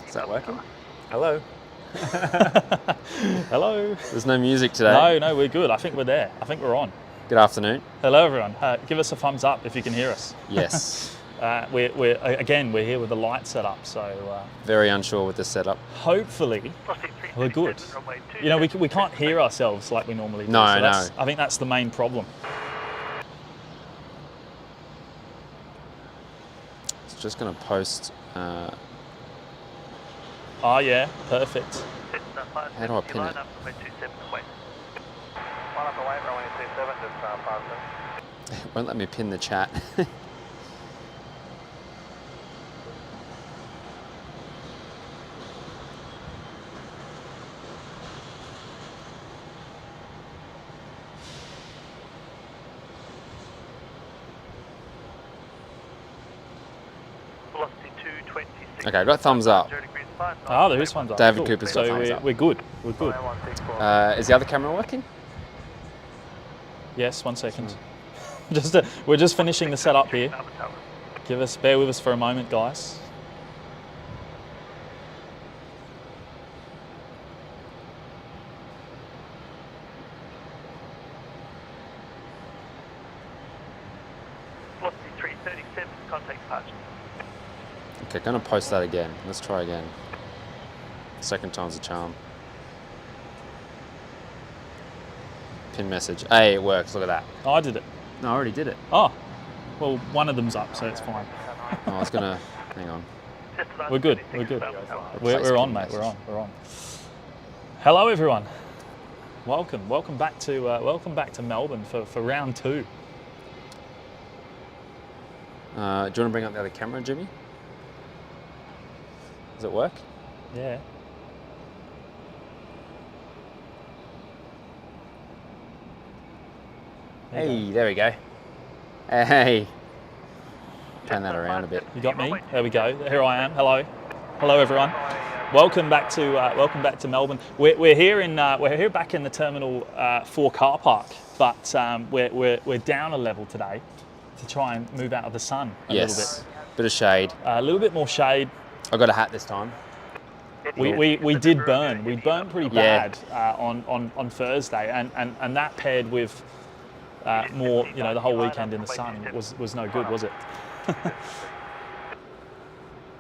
Is that working? Hello. Hello. There's no music today. No, we're good. I think we're there. I think we're on. Good afternoon. Hello, everyone. Give us a thumbs up if you can hear us. Yes. We're here with the light set up, so very unsure with the setup. Hopefully, we're good. You know, we can't hear ourselves like we normally do. No, I think that's the main problem. It's just going to post. Oh yeah, perfect. How do I pin it? It won't let me pin the chat. Okay, I got thumbs up. Oh, there is thumbs up. David cool. Cooper's got thumbs up. We're good. We're good. Is the other camera working? Yes, 1 second. We're just finishing the setup here. Bear with us for a moment, guys. Okay, gonna post that again. Let's try again. Second time's a charm. Pin message. Hey, it works. Look at that. Oh, I did it. No, I already did it. Oh, well, one of them's up, so it's fine. I was gonna. Hang on. We're good. We're good. We're on, mate. We're on. We're on. Hello, everyone. Welcome. Welcome back to Melbourne for round 2. Do you want to bring up the other camera, Jimmy? Does it work? Yeah. Hey, there we go. Hey. Turn that around a bit. You got me? There we go. Here I am. Hello. Hello, everyone. Welcome back to Melbourne. We're here back in the Terminal 4 car park, but we're down a level today to try and move out of the sun a little bit. Bit of shade. A little bit more shade. I got a hat this time. We did burn. We burned pretty bad on Thursday, and that paired with more, the whole weekend in the sun was no good, was it?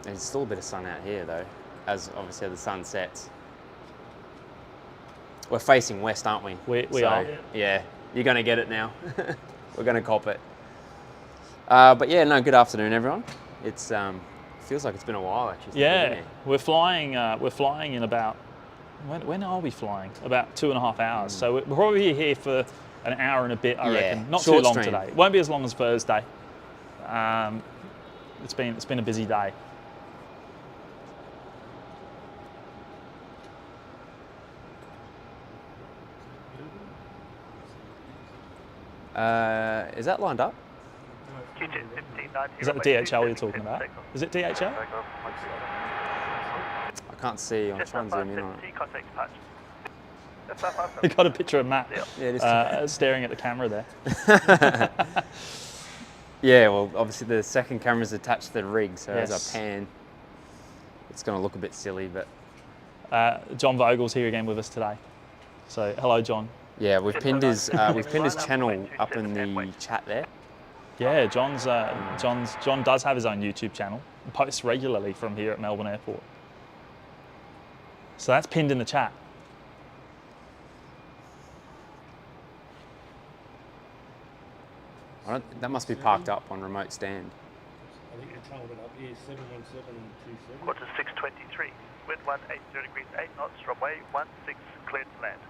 There's still a bit of sun out here though, as obviously the sun sets. We're facing west, aren't we? We are. Yeah, you're going to get it now. We're going to cop it. But yeah, no, good afternoon, everyone. It's feels like it's been a while actually. Yeah, we're flying in about, when are we flying? About 2.5 hours. So we'll probably be here for an hour and a bit, I reckon. Not too long today. It won't be as long as Thursday. It's been a busy day. Is that lined up? Is that the DHL you're talking about? Is it DHL? I can't see. I'm trying to zoom in on it. You got a picture of Matt staring at the camera there. Yeah, well, obviously the second camera's attached to the rig, so as I pan, it's going to look a bit silly, but... John Vogel's here again with us today. So, hello, John. Yeah, we've pinned his channel up in the chat there. Yeah, John does have his own YouTube channel and posts regularly from here at Melbourne Airport. So that's pinned in the chat. That must be parked up on remote stand. I think it's held it up here, 71727. Quarter 623, wind 180 degrees 8 knots, runway 16, cleared to land.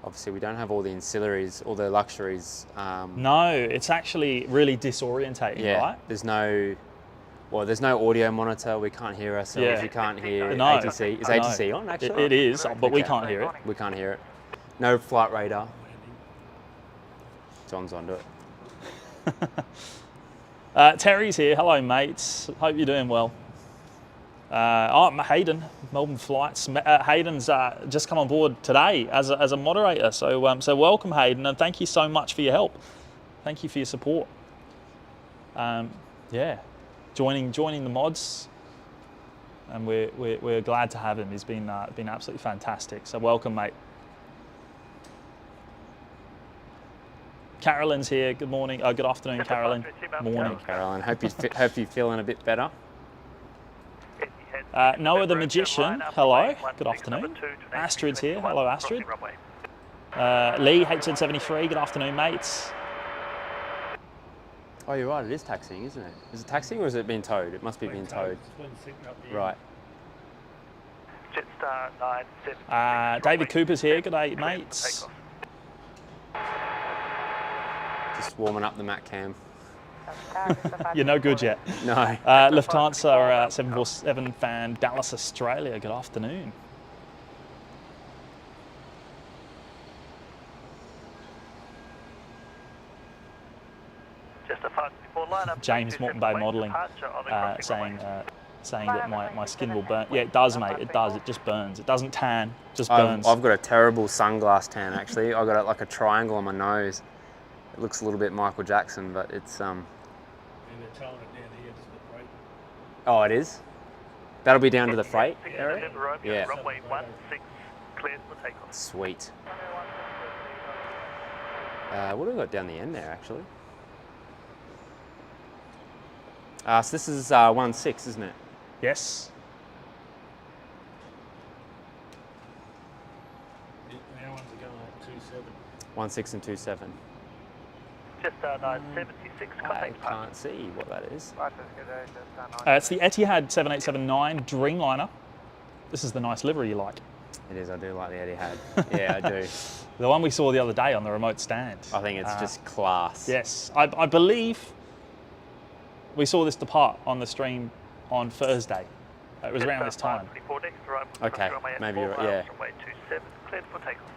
Obviously, we don't have all the ancillaries, all the luxuries. No, it's actually really disorientating, right? There's no audio monitor. We can't hear ourselves. Yeah. You can't hear ATC. Is ATC on, actually? It is, but we can't hear it. We can't hear it. No flight radar. John's onto it. Terry's here. Hello, mates. Hope you're doing well. Hayden, Melbourne Flights. Hayden's just come on board today as a moderator. So welcome, Hayden, and thank you so much for your help. Thank you for your support. Yeah, joining the mods, and we're glad to have him. He's been absolutely fantastic. So welcome, mate. Carolyn's here. Good morning. Good afternoon, Carolyn. Morning, Carolyn. Hope you're feeling a bit better. Noah the Magician. Hello. Good afternoon. Astrid's here. Hello, Astrid. Lee HN73. Good afternoon, mates. Oh, you're right. It is taxiing, isn't it? Is it taxiing or is it being towed? It must be being towed. Right. Jetstar 973. David Cooper's here. Good day, mates. Just warming up the Mac cam. You're no good yet. No. Lufthansa 747 fan, Dallas, Australia. Good afternoon. Just a 524 lineup. James Morton Bay Modelling saying that my skin will burn. Yeah, it does, mate. It does. It just burns. It doesn't tan. It just burns. I've got a terrible sunglass tan actually. I've got like a triangle on my nose. It looks a little bit Michael Jackson, but it's And they're towing it down here to the freight. Oh, it is. That'll be down to the freight area. Yeah. Runway 16, cleared for takeoff. Sweet. What have we got down the end there actually? So this is 16, isn't it? Yes. Our ones are going at 27. 16 and 27. Jetstar 976, I contact departure. can't see what that is. It's the Etihad 7879 Dreamliner. This is the nice livery you like. It is. I do like the Etihad. Yeah, I do. The one we saw the other day on the remote stand. I think it's just class. Yes, I believe we saw this depart on the stream on Thursday. It was around this time. Okay, maybe you're right, yeah. Runway 27, cleared for takeoff.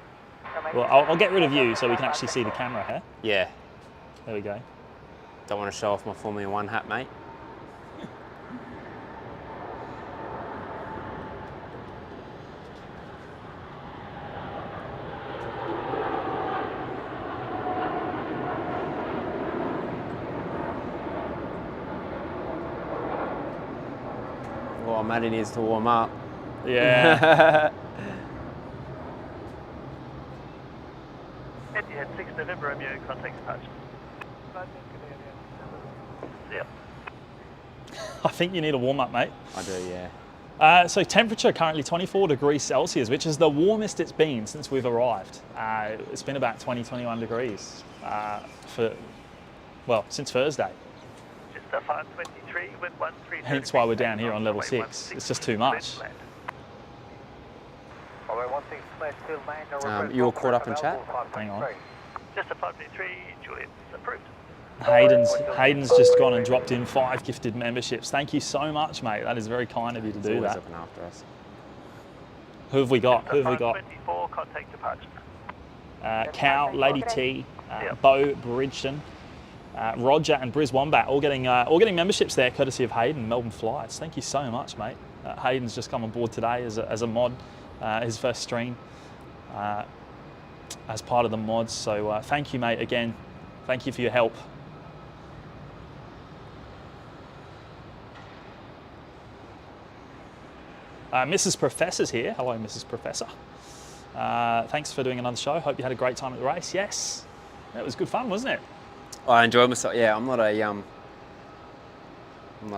Well, I'll get rid of you so we can actually see the camera here. Yeah. There we go. Don't want to show off my Formula One hat, mate. Well, Matty needs to warm up. Yeah. Etihad 6 November Romeo, contact departure. Yep. I think you need a warm up, mate. I do, yeah. So temperature currently 24 degrees Celsius, which is the warmest it's been since we've arrived. It's been about 21 degrees since Thursday. Just a 523 with 13. Hence why we're down here on level 6. It's just too much. You all caught up in chat? Hang on. Just a 523, Juliet's approved. Hayden's just gone and dropped in 5 gifted memberships. Thank you so much, mate. That is very kind of you to do that. Looking after us. Who have we got? Who have we got? 524, contact departure. Cal, Lady T, Bo Bridgeton, Roger and Briz Wombat all getting memberships there courtesy of Hayden, Melbourne Flights. Thank you so much, mate. Hayden's just come on board today as a mod, his first stream as part of the mods. So thank you, mate, again. Thank you for your help. Mrs. Professor's here. Hello, Mrs. Professor. Thanks for doing another show. Hope you had a great time at the race. Yes, it was good fun, wasn't it? I enjoyed myself. Yeah, I'm not a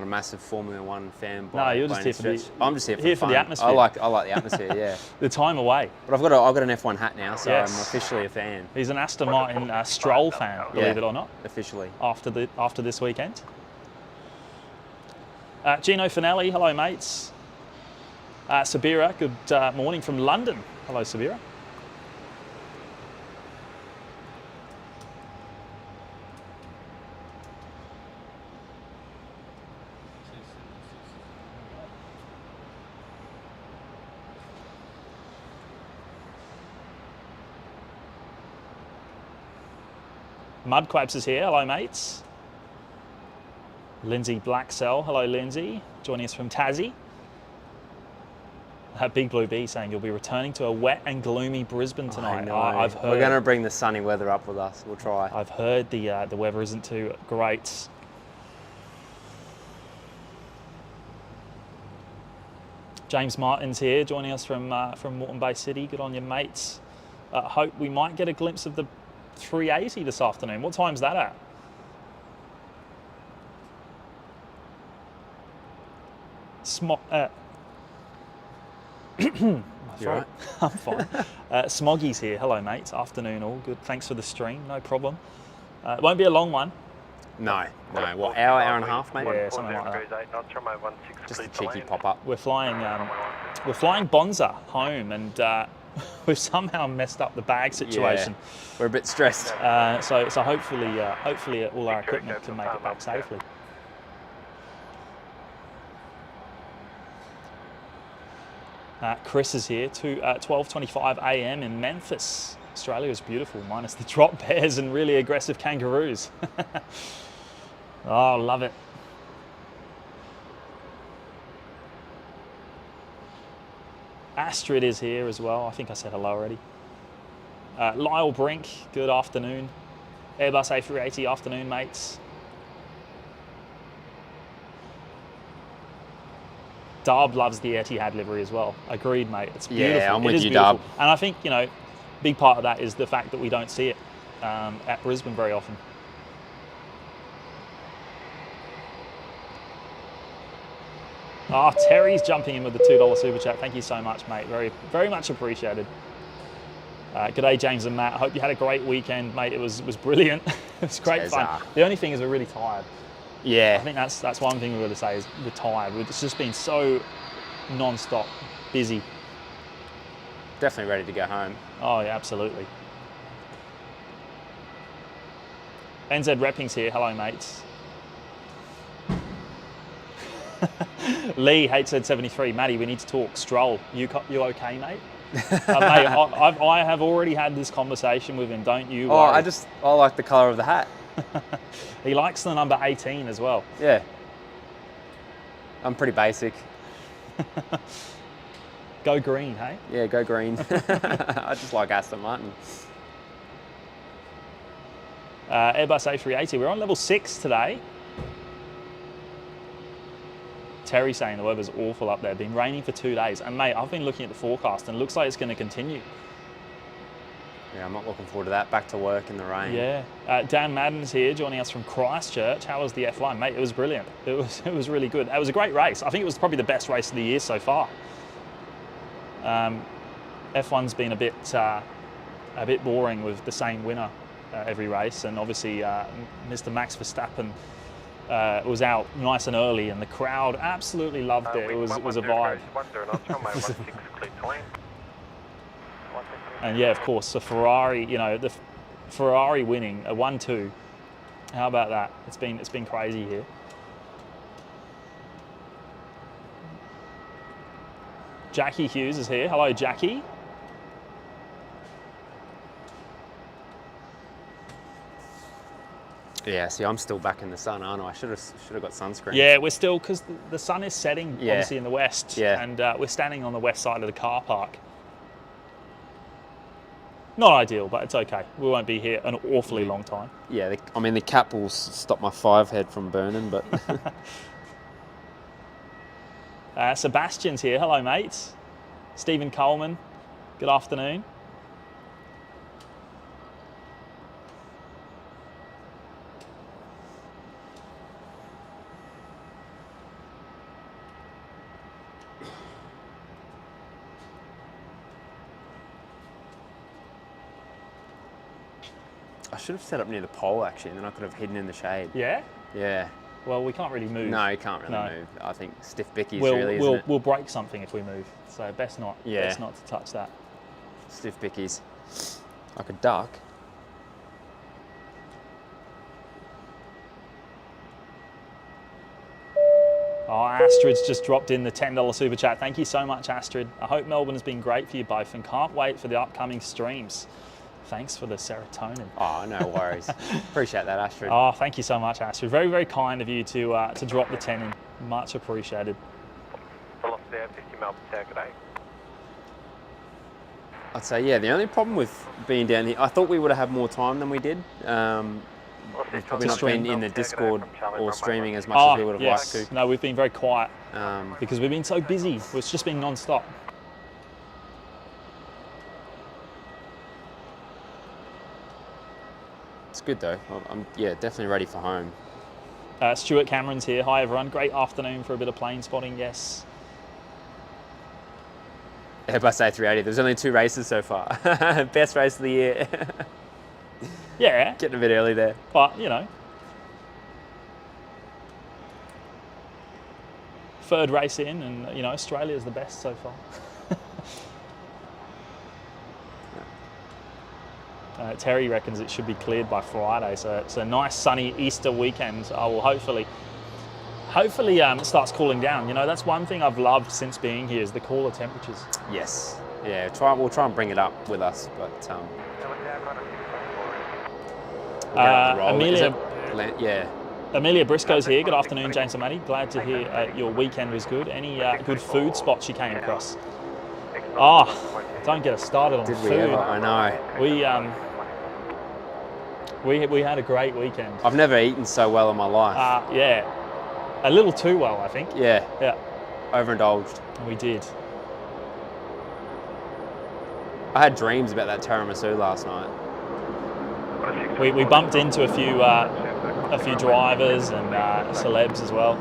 massive Formula One fan. No, you're just here for the. I'm just here for the atmosphere. I like the atmosphere. Yeah. The time away. But I've got an F1 hat now, so Yes. I'm officially a fan. He's an Aston Martin Stroll fan, believe it or not. Officially. After this weekend. Gino Finelli, hello mates. Sabira, good morning from London. Hello, Sabira. Mudquabs is here. Hello, mates. Lindsay Blacksell. Hello, Lindsay. Joining us from Tassie. Big Blue Bee saying you'll be returning to a wet and gloomy Brisbane tonight. I know. I've heard. We're going to bring the sunny weather up with us. We'll try. I've heard the weather isn't too great. James Martin's here, joining us from Moreton Bay City. Good on you, mates. Hope we might get a glimpse of the 380 this afternoon. What time's that at? You right? I'm fine. Smoggy's here. Hello, mates. Afternoon, all good. Thanks for the stream. No problem. It won't be a long one. No. What, hour and a half, mate? Yeah, something like that. Just a cheeky pop-up. We're flying Bonza home, and we've somehow messed up the bag situation. Yeah, we're a bit stressed. So hopefully all our equipment can make it back safely. Chris is here to 12:25 a.m. in Memphis. Australia is beautiful, minus the drop bears and really aggressive kangaroos. Oh, love it. Astrid is here as well. I think I said hello already. Lyle Brink, good afternoon. Airbus A380, afternoon, mates. Darb loves the Etihad livery as well. Agreed, mate. It's beautiful. Yeah, I'm with you, beautiful. Darb. And I think, you know, big part of that is the fact that we don't see it at Brisbane very often. Oh, Terry's jumping in with the $2 super chat. Thank you so much, mate. Very, very much appreciated. G'day, James and Matt. Hope you had a great weekend, mate. It was brilliant. It was great fun. The only thing is we're really tired. Yeah. I think that's one thing we're going to say is we're tired. It's just been so non-stop busy. Definitely ready to go home. Oh, yeah, absolutely. NZ Repping's here. Hello, mates. Lee, HZ73. Matty, we need to talk. Stroll, you okay, mate? Mate, I have already had this conversation with him. Don't you worry. I like the colour of the hat. He likes the number 18 as well. Yeah. I'm pretty basic. Go green, hey? Yeah, go green. I just like Aston Martin. Airbus A380. We're on level 6 today. Terry saying the weather's awful up there. Been raining for 2 days. And mate, I've been looking at the forecast and it looks like it's going to continue. Yeah, I'm not looking forward to that. Back to work in the rain. Yeah. Dan Madden's here joining us from Christchurch. How was the F1? Mate, it was brilliant. It was really good. It was a great race. I think it was probably the best race of the year so far. F1's been a bit boring with the same winner every race, and obviously Mr. Max Verstappen was out nice and early, and the crowd absolutely loved it. It was a vibe. And yeah, of course, the Ferrari, you know, the Ferrari winning a 1-2. How about that? It's been crazy here. Jackie Hughes is here. Hello, Jackie. Yeah, see, I'm still back in the sun, aren't I? I should have got sunscreen. Yeah, we're still, because the sun is setting, obviously, in the west. Yeah. And we're standing on the west side of the car park. Not ideal, but it's okay. We won't be here an awfully long time. Yeah, the cap will stop my 5 head from burning, but... Sebastian's here. Hello, mates. Stephen Coleman, good afternoon. I should have set up near the pole, actually, and then I could have hidden in the shade. Yeah? Yeah. Well, we can't really move. No, you can't really move. I think stiff bickies really, isn't it? We'll break something if we move, so best not to touch that. Stiff bickies. Like a duck. Oh, Astrid's just dropped in the $10 super chat. Thank you so much, Astrid. I hope Melbourne has been great for you both and can't wait for the upcoming streams. Thanks for the serotonin. Oh, no worries. Appreciate that, Astrid. Oh, thank you so much, Astrid. Very, very kind of you to drop the 10 in. Much appreciated. Velocity 50 miles per hour, good day. I'd say, yeah, the only problem with being down here, I thought we would have had more time than we did. we've probably not been in the Discord or streaming as much Oh, as we would have yes. liked to. No, we've been very quiet Um, because we've been so busy. It's just been non-stop. it's good though. I'm definitely ready for home. Stuart Cameron's here. Hi, everyone. Great afternoon for a bit of plane spotting. Yes. Airbus A380. There's only 2 races so far. Best race of the year. Yeah, Getting a bit early there. but, you know. Third race in, and, you know, Australia's the best so far. Terry reckons it should be cleared by Friday, so it's a nice sunny Easter weekend. I will hopefully it starts cooling down. You know, that's one thing I've loved since being here is the cooler temperatures. Yes. Yeah. We'll try and bring it up with us, but we'll get up the roll. Amelia Briscoe's here. Good afternoon, James Matty. Glad to hear your weekend was good. Any good food spots you came across? Don't get us started on Did food. we ever? I know. We had a great weekend. I've never eaten so well in my life. Yeah, a little too well, I think. Yeah. Yeah, Overindulged. we did. I had dreams about that tiramisu last night. We bumped into a few drivers and celebs as well.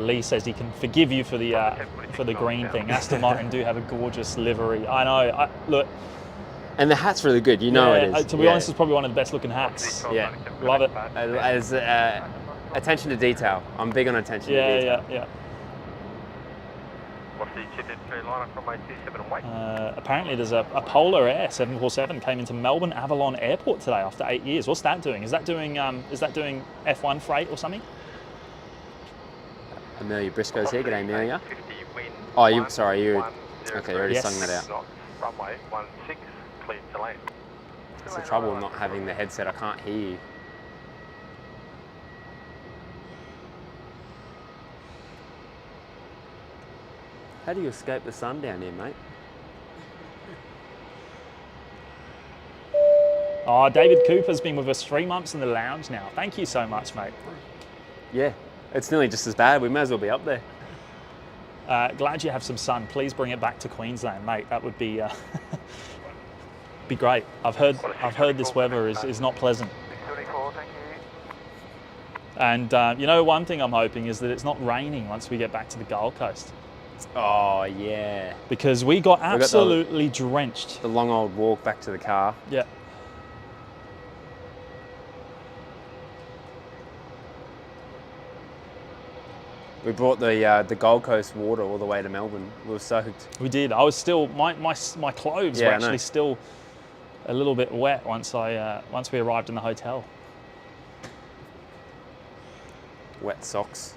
Lee says he can forgive you for the green thing. Aston Martin do have a gorgeous livery. I know. Look. And the hat's really good. You know it is. To be honest, it's probably one of the best looking hats. Yeah. Love it. As attention to detail. I'm big on attention to detail. Yeah. What's the 233 line from 827 and wait? Apparently there's a Polar Air 747 came into Melbourne Avalon Airport today after 8 years. What's that doing? Is that doing F1 freight or something? Amelia Briscoe's here. G'day, Amelia. Oh, you already sung that out. Runway 16, cleared to land. It's the trouble of not having the headset. I can't hear you. How do you escape the sun down here, mate? David Cooper's been with us 3 months in the lounge now. Thank you so much, mate. Yeah, it's nearly just as bad. We may as well be up there. Glad you have some sun. Please bring it back to Queensland, mate. That would be be great. I've heard this weather is not pleasant. And you know, one thing I'm hoping is that it's not raining once we get back to the Gold Coast. Oh yeah. Because we got absolutely drenched. The long old walk back to the car. Yeah. We brought the Gold Coast water all the way to Melbourne. We were soaked. We did. I was still my clothes were I know. actually still a little bit wet once we arrived in the hotel. Wet socks.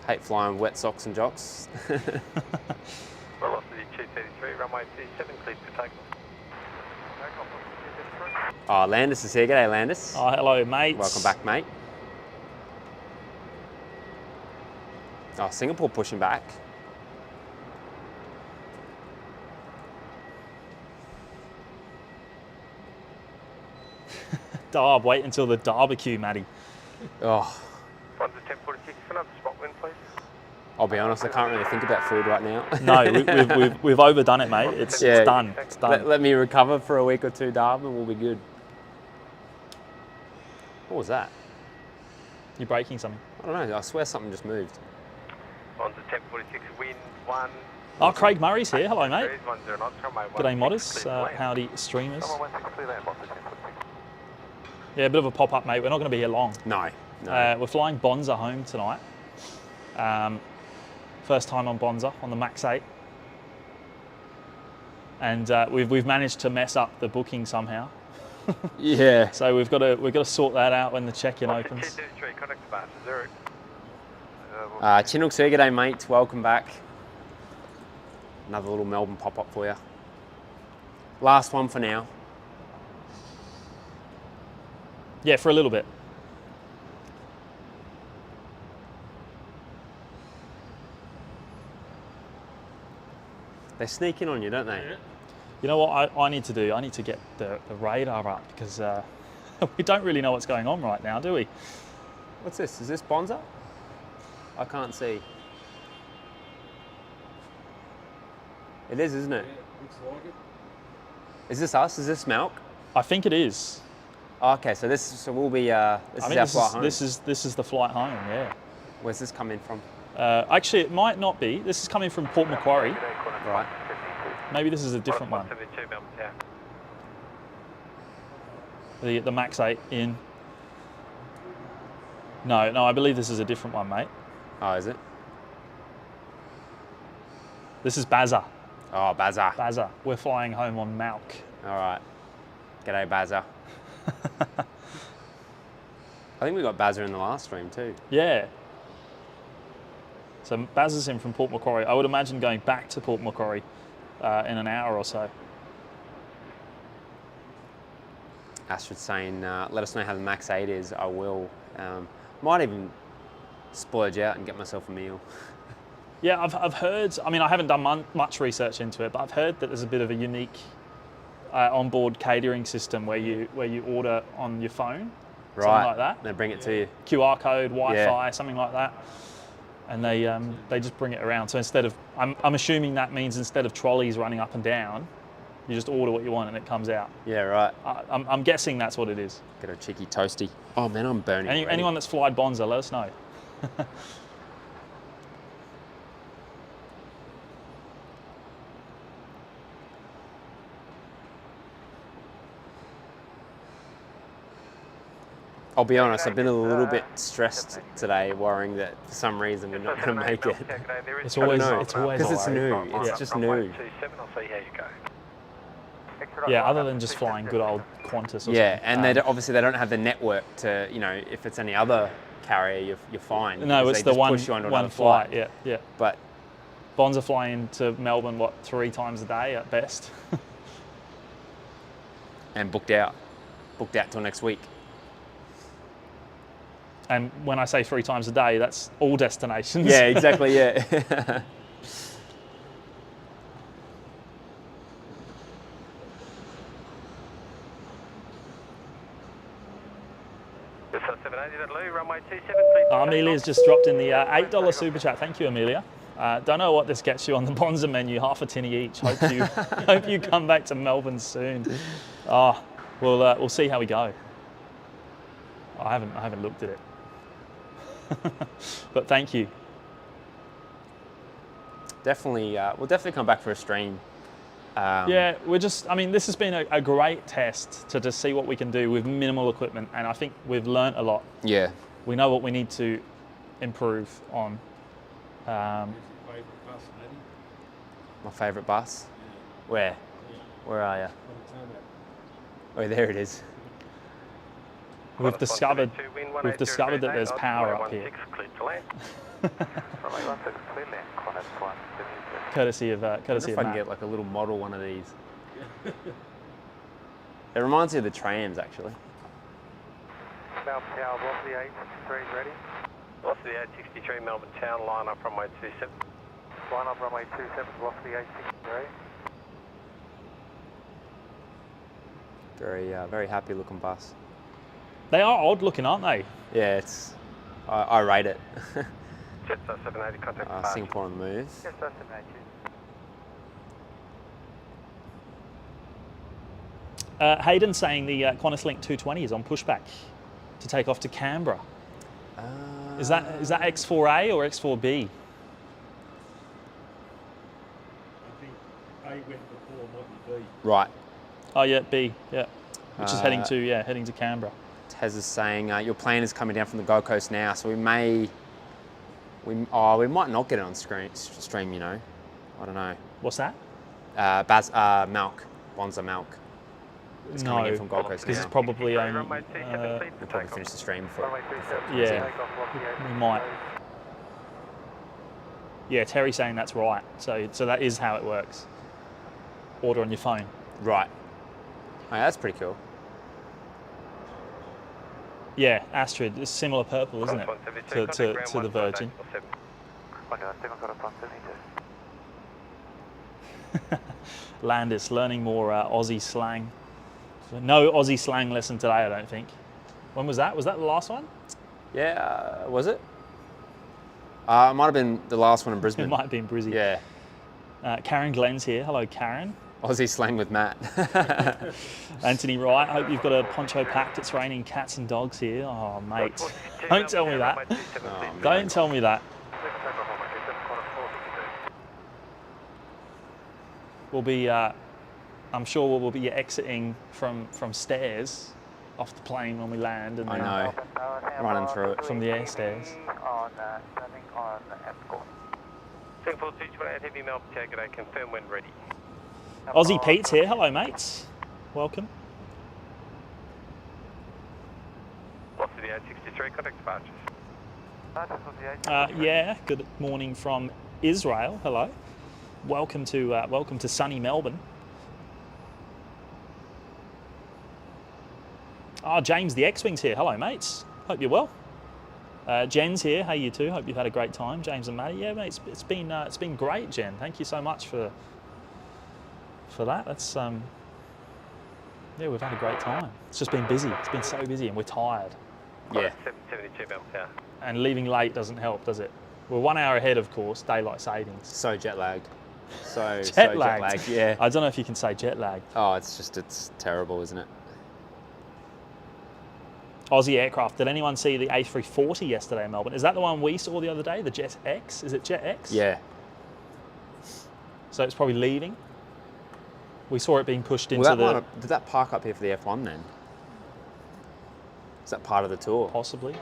Hate flying wet socks and jocks. Velocity 233, runway 27, cleared for takeoff. Oh, Landis is here. G'day, Landis. Oh, hello, mates. Welcome back, mate. Oh, Singapore pushing back. Wait until the barbecue, Matty. Oh, 1046, another spot win, please. I'll be honest, I can't really think about food right now. No, we've overdone it, mate. It's done. It's done. Let me recover for a week or two, Darb, and we'll be good. What was that? You're breaking something. I don't know. I swear something just moved. On to 1046, wind 1. Oh, Craig Murray's here. Hello, mate. 10 knots, runway 16, G'day, modders. cleared to land. Howdy, streamers. Runway 16, clear land, Boston 1046. Yeah, a bit of a pop-up, mate. We're not going to be here long. No. We're flying Bonza home tonight. First time on Bonza on the Max 8. And we've managed to mess up the booking somehow. Yeah. So we've got to sort that out when the check-in opens. 233, contact to Barton, Zurich. Chinook's here. G'day, mates. Welcome back. Another little Melbourne pop-up for you. Last one for now. Yeah, for a little bit. They sneak in on you, don't they? Yeah. You know what I need to do? I need to get the radar up because we don't really know what's going on right now, do we? What's this? Is this Bonza? I can't see. It is, isn't it? Yeah, looks like it. Is this us? Is this Malk? I think it is. Oh, okay, so we'll be. This I is think our flight home. this is the flight home. Yeah. Where's this coming from? Actually, it might not be. This is coming from Port Macquarie. Right. Maybe this is a different one. 172 Melbourne Town. The Max 8 in. No, I believe this is a different one, mate. Oh, is it? This is Bazza. Oh, Bazza. Bazza. We're flying home on Malk. All right. G'day, Bazza. I think we got Bazza in the last stream too. Yeah. So Bazza's in from Port Macquarie. I would imagine going back to Port Macquarie in an hour or so. Astrid saying, let us know how the Max 8 is. I will. Might even splurge out and get myself a meal. Yeah, I've heard, I mean, I haven't done much research into it, but I've heard that there's a bit of a unique onboard catering system where you order on your phone, something like that. They bring it to you. QR code, Wi-Fi, Yeah. something like that. And they just bring it around. So instead of, I'm assuming that means instead of trolleys running up and down, you just order what you want and it comes out. Yeah, right. I'm guessing that's what it is. Get a cheeky toasty. Oh man, I'm burning already. Anyone that's flied Bonza, let us know. I'll be honest, I've been a little bit stressed today, worrying that for some reason we're not going to make it. It's always know. it's always Because it's a worry. new. It's just new. I'll see how you go. Yeah, other than just flying good old Qantas or Yeah, something. and obviously they don't have the network to, if it's any other carrier, you're fine. No, because it's they the just one push you onto one another flight. Yeah. But Bonza flying to Melbourne 3 times a day at best. and booked out till next week. And when I say 3 times a day, that's all destinations. Yeah, exactly. Yeah. Amelia's just dropped in the $8 super chat. Thank you, Amelia. Don't know what this gets you on the Bonza menu. Half a tinny each. Hope you come back to Melbourne soon. We'll see how we go. I haven't looked at it. But thank you. Definitely, we'll definitely come back for a stream. Yeah, this has been a great test to just see what we can do with minimal equipment, and I think we've learnt a lot. Yeah. We know what we need to improve on. Where's your favourite bus, Matty? My favourite bus? Yeah. Where? Yeah. Where are you? On the tarmac. Oh, there it is. We've discovered that there's power up here. Courtesy of I wonder if I can Matt. get like a little model one of these. It reminds me of the trams, actually. Melbourne Tower, Velocity 863 ready. Velocity 863, Melbourne Town, line up runway 27. Line up runway 27, Velocity 863. Very happy looking bus. They are odd looking, aren't they? Yeah, I rate it. Jetstar 780, contact Singapore on the move. Jetstar 780. Hayden saying the Qantas Link 220 is on pushback to take off to Canberra. Is that X4A or X4B? I think A went before, might be B. Right. Oh yeah, B. Yeah, which is heading to Canberra. Tez is saying your plane is coming down from the Gold Coast now, so we might not get it on stream. I don't know. What's that? Malk, Bonza Malk. It's coming in from Gold Coast because now. it's probably We'll probably finish the stream before. Yeah, we might. Yeah, Terry's saying that's right. So that is how it works. Order on your phone. Right. Oh, yeah, that's pretty cool. Yeah, Astrid, it's similar purple, isn't it, to the Virgin? Okay, I think I've got a front 72. Landis, learning more Aussie slang. No Aussie slang lesson today, I don't think. When was that? Was that the last one? Yeah, was it? It might have been the last one in Brisbane. It might have been Brizzy. Yeah. Karen Glenn's here. Hello, Karen. Aussie slang with Matt. Anthony Wright, hope you've got a poncho packed. It's raining cats and dogs here. Oh, mate. Don't tell me that. Don't tell me that. We'll be, I'm sure we'll be exiting from stairs off the plane when we land. And I then know. Running through it. from the air stairs. Singapore 228 Heavy Melbourne Tower, g'day, confirm when ready. Aussie Pete's here. Hello, mates. Welcome. What's the 863 contact departures? Yeah, good morning from Israel. Hello. Welcome to sunny Melbourne. Oh, James the X-Wing's here. Hello, mates. Hope you're well. Jen's here. Hey, you too. Hope you've had a great time. James and Matty. Yeah, mate. It's been great, Jen. Thank you so much for that. That's yeah, we've had a great time. It's just been busy. It's been so busy, and we're tired. Yeah. 772 Melbourne Tower. And leaving late doesn't help, does it? We're 1 hour ahead, of course. Daylight savings. So jet lagged. So Jet lagged. Yeah. I don't know if you can say jet lag. Oh, it's terrible, isn't it? Aussie aircraft. Did anyone see the A340 yesterday in Melbourne? Is that the one we saw the other day, the Jet X? Is it Jet X? Yeah. So it's probably leaving. We saw it being pushed into Did that park up here for the F1 then? Is that part of the tour? Possibly.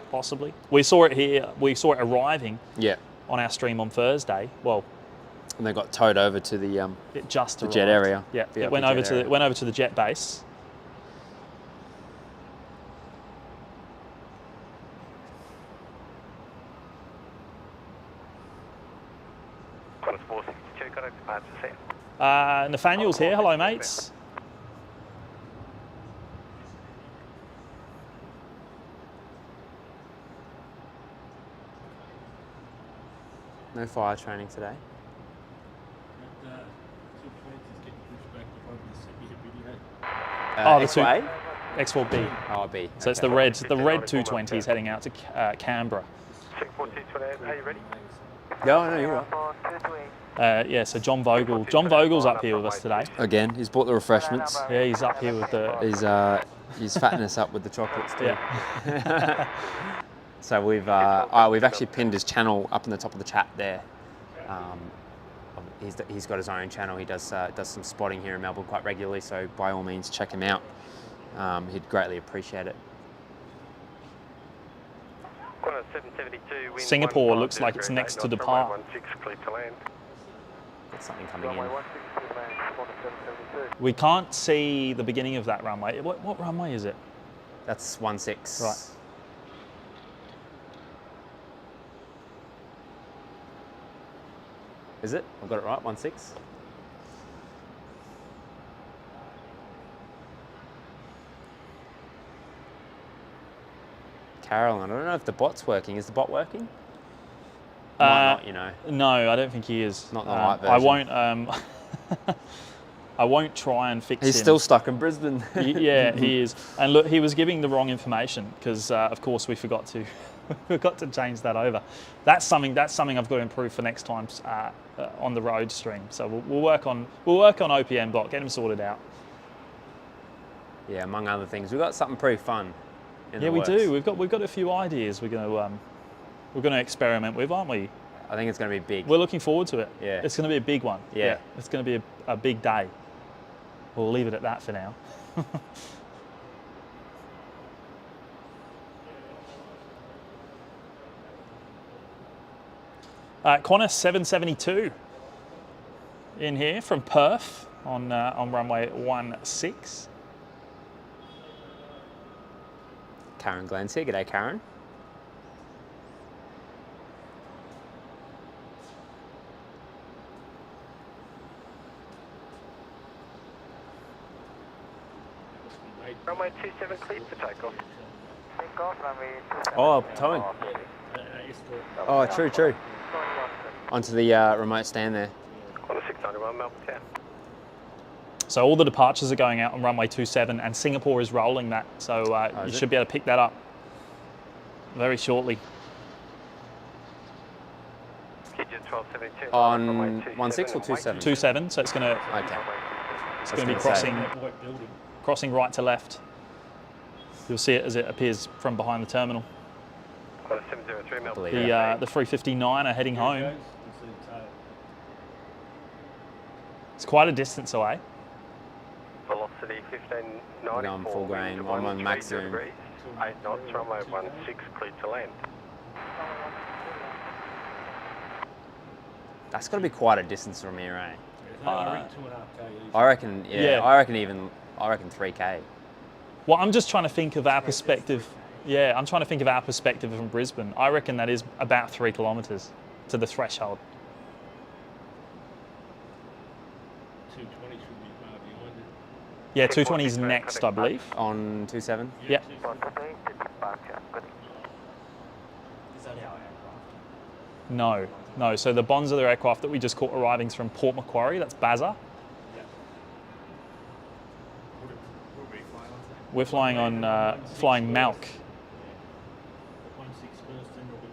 We saw it here. We saw it arriving. Yeah. On our stream on Thursday. Well, and they got towed over to the it just the jet area. Yeah, it went over to the jet base. Qantas 462 contact departures here. Nathaniel's here. Hello, mates. No fire training today. The X-Way? X4B. Oh, B. So it's the red 220s heading out to Canberra. Singapore 228, are you ready? No, you're right. Yeah, so John Vogel's up here with us today. Again, he's bought the refreshments. Yeah, he's up here with the... He's fattening us up with the chocolates too. Yeah. So we've actually pinned his channel up in the top of the chat there. He's got his own channel. He does some spotting here in Melbourne quite regularly. So by all means, check him out. He'd greatly appreciate it. Qantas 772, wind Singapore 150, looks like it's next to depart. runway 16, clear to land. Got something coming in. Runway 16, land, Qantas 772. We can't see the beginning of that runway. What runway is it? That's 16. Right. Is it? I've got it right, 16. Carolyn, I don't know if the bot's working. Is the bot working? Might not, you know. No, I don't think he is. Not the light version. I won't. I won't try and fix him. He's still stuck in Brisbane. Yeah, he is. And look, he was giving the wrong information because, of course, we forgot to change that over. That's something I've got to improve for next time on the road stream. So we'll work on OPM bot, get him sorted out. Yeah, among other things, we've got something pretty fun. Yeah, we do. We've got a few ideas we're going to experiment with, aren't we? I think it's going to be big. We're looking forward to it. Yeah. It's going to be a big one. Yeah. It's going to be a big day. We'll leave it at that for now. Qantas 772 in here from Perth on runway 16. Karen Glenn's here. G'day, Karen. Runway 27, cleared for takeoff. Takeoff, runway 27. Oh, towing. Oh, true. Onto the remote stand there. Qantas 6 91 Melbourne Town. So all the departures are going out on runway 27 and Singapore is rolling that. So you should be able to pick that up very shortly. Kidjet 1272. On 16 or 27? 27, so it's going to Okay. it's going to be crossing White building. right to left. You'll see it as it appears from behind the terminal. 703 Melbourne. The 359 are heading home. Goes, you see the tail. It's quite a distance away. Velocity 1594. I'm full grain. I'm on max zoom. degrees. 8 knots, runway 16, cleared to land. That's got to be quite a distance from here, eh? No, I reckon 2.5K easy. I reckon, Yeah. I reckon 3K. Well, I'm just trying to think of our perspective. Yeah, I'm trying to think of our perspective from Brisbane. I reckon that is about 3 kilometres to the threshold. 220 should be far behind it. Yeah, 220 is next, I believe. On 27? Yeah. 115 to departure. Good. No. So the Bonza aircraft that we just caught arriving is from Port Macquarie. That's Baza. We're flying on flying Malk. 16 first, then we'll get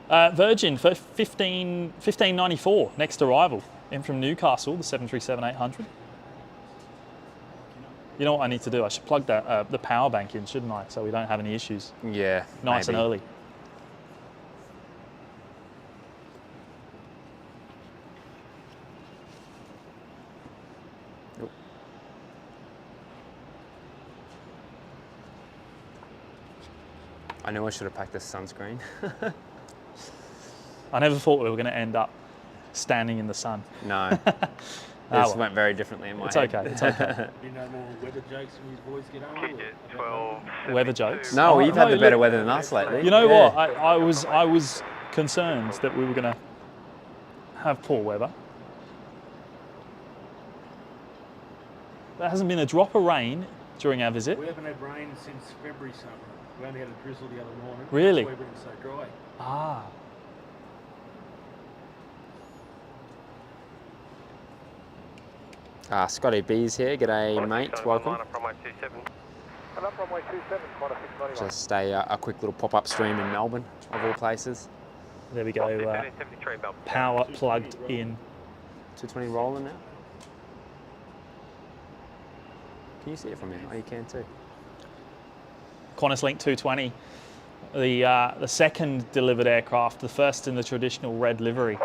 27. Virgin for 1594 next arrival in from Newcastle, the 737-800. You know what I need to do? I should plug that the power bank in, shouldn't I? So we don't have any issues. Yeah. Nice maybe. and early. Yep. I knew I should have packed this sunscreen. I never thought we were going to end up standing in the sun. No. Ah, This well. went very differently in my It's head. okay. It's okay. You know more weather jokes when his boys get older? Kidjet 12. Weather jokes. No, Oh, you've had the look, better weather than us lately. You know Yeah. what? I was concerned that we were going to have poor weather. There hasn't been a drop of rain during our visit. We haven't had rain since February summer. We only had a drizzle the other morning. Really? That's why everything's so dry. Ah. Scotty B's here. G'day, mate. Welcome. Line up runway 27. And up runway 27, quite a 691. Just a quick little pop-up stream in Melbourne, of all places. There we go. 1373 Melbourne. Power plugged in. 220 rolling now. Can you see it from here? Oh, you can too. Qantas Link 220, the second delivered aircraft, the first in the traditional red livery.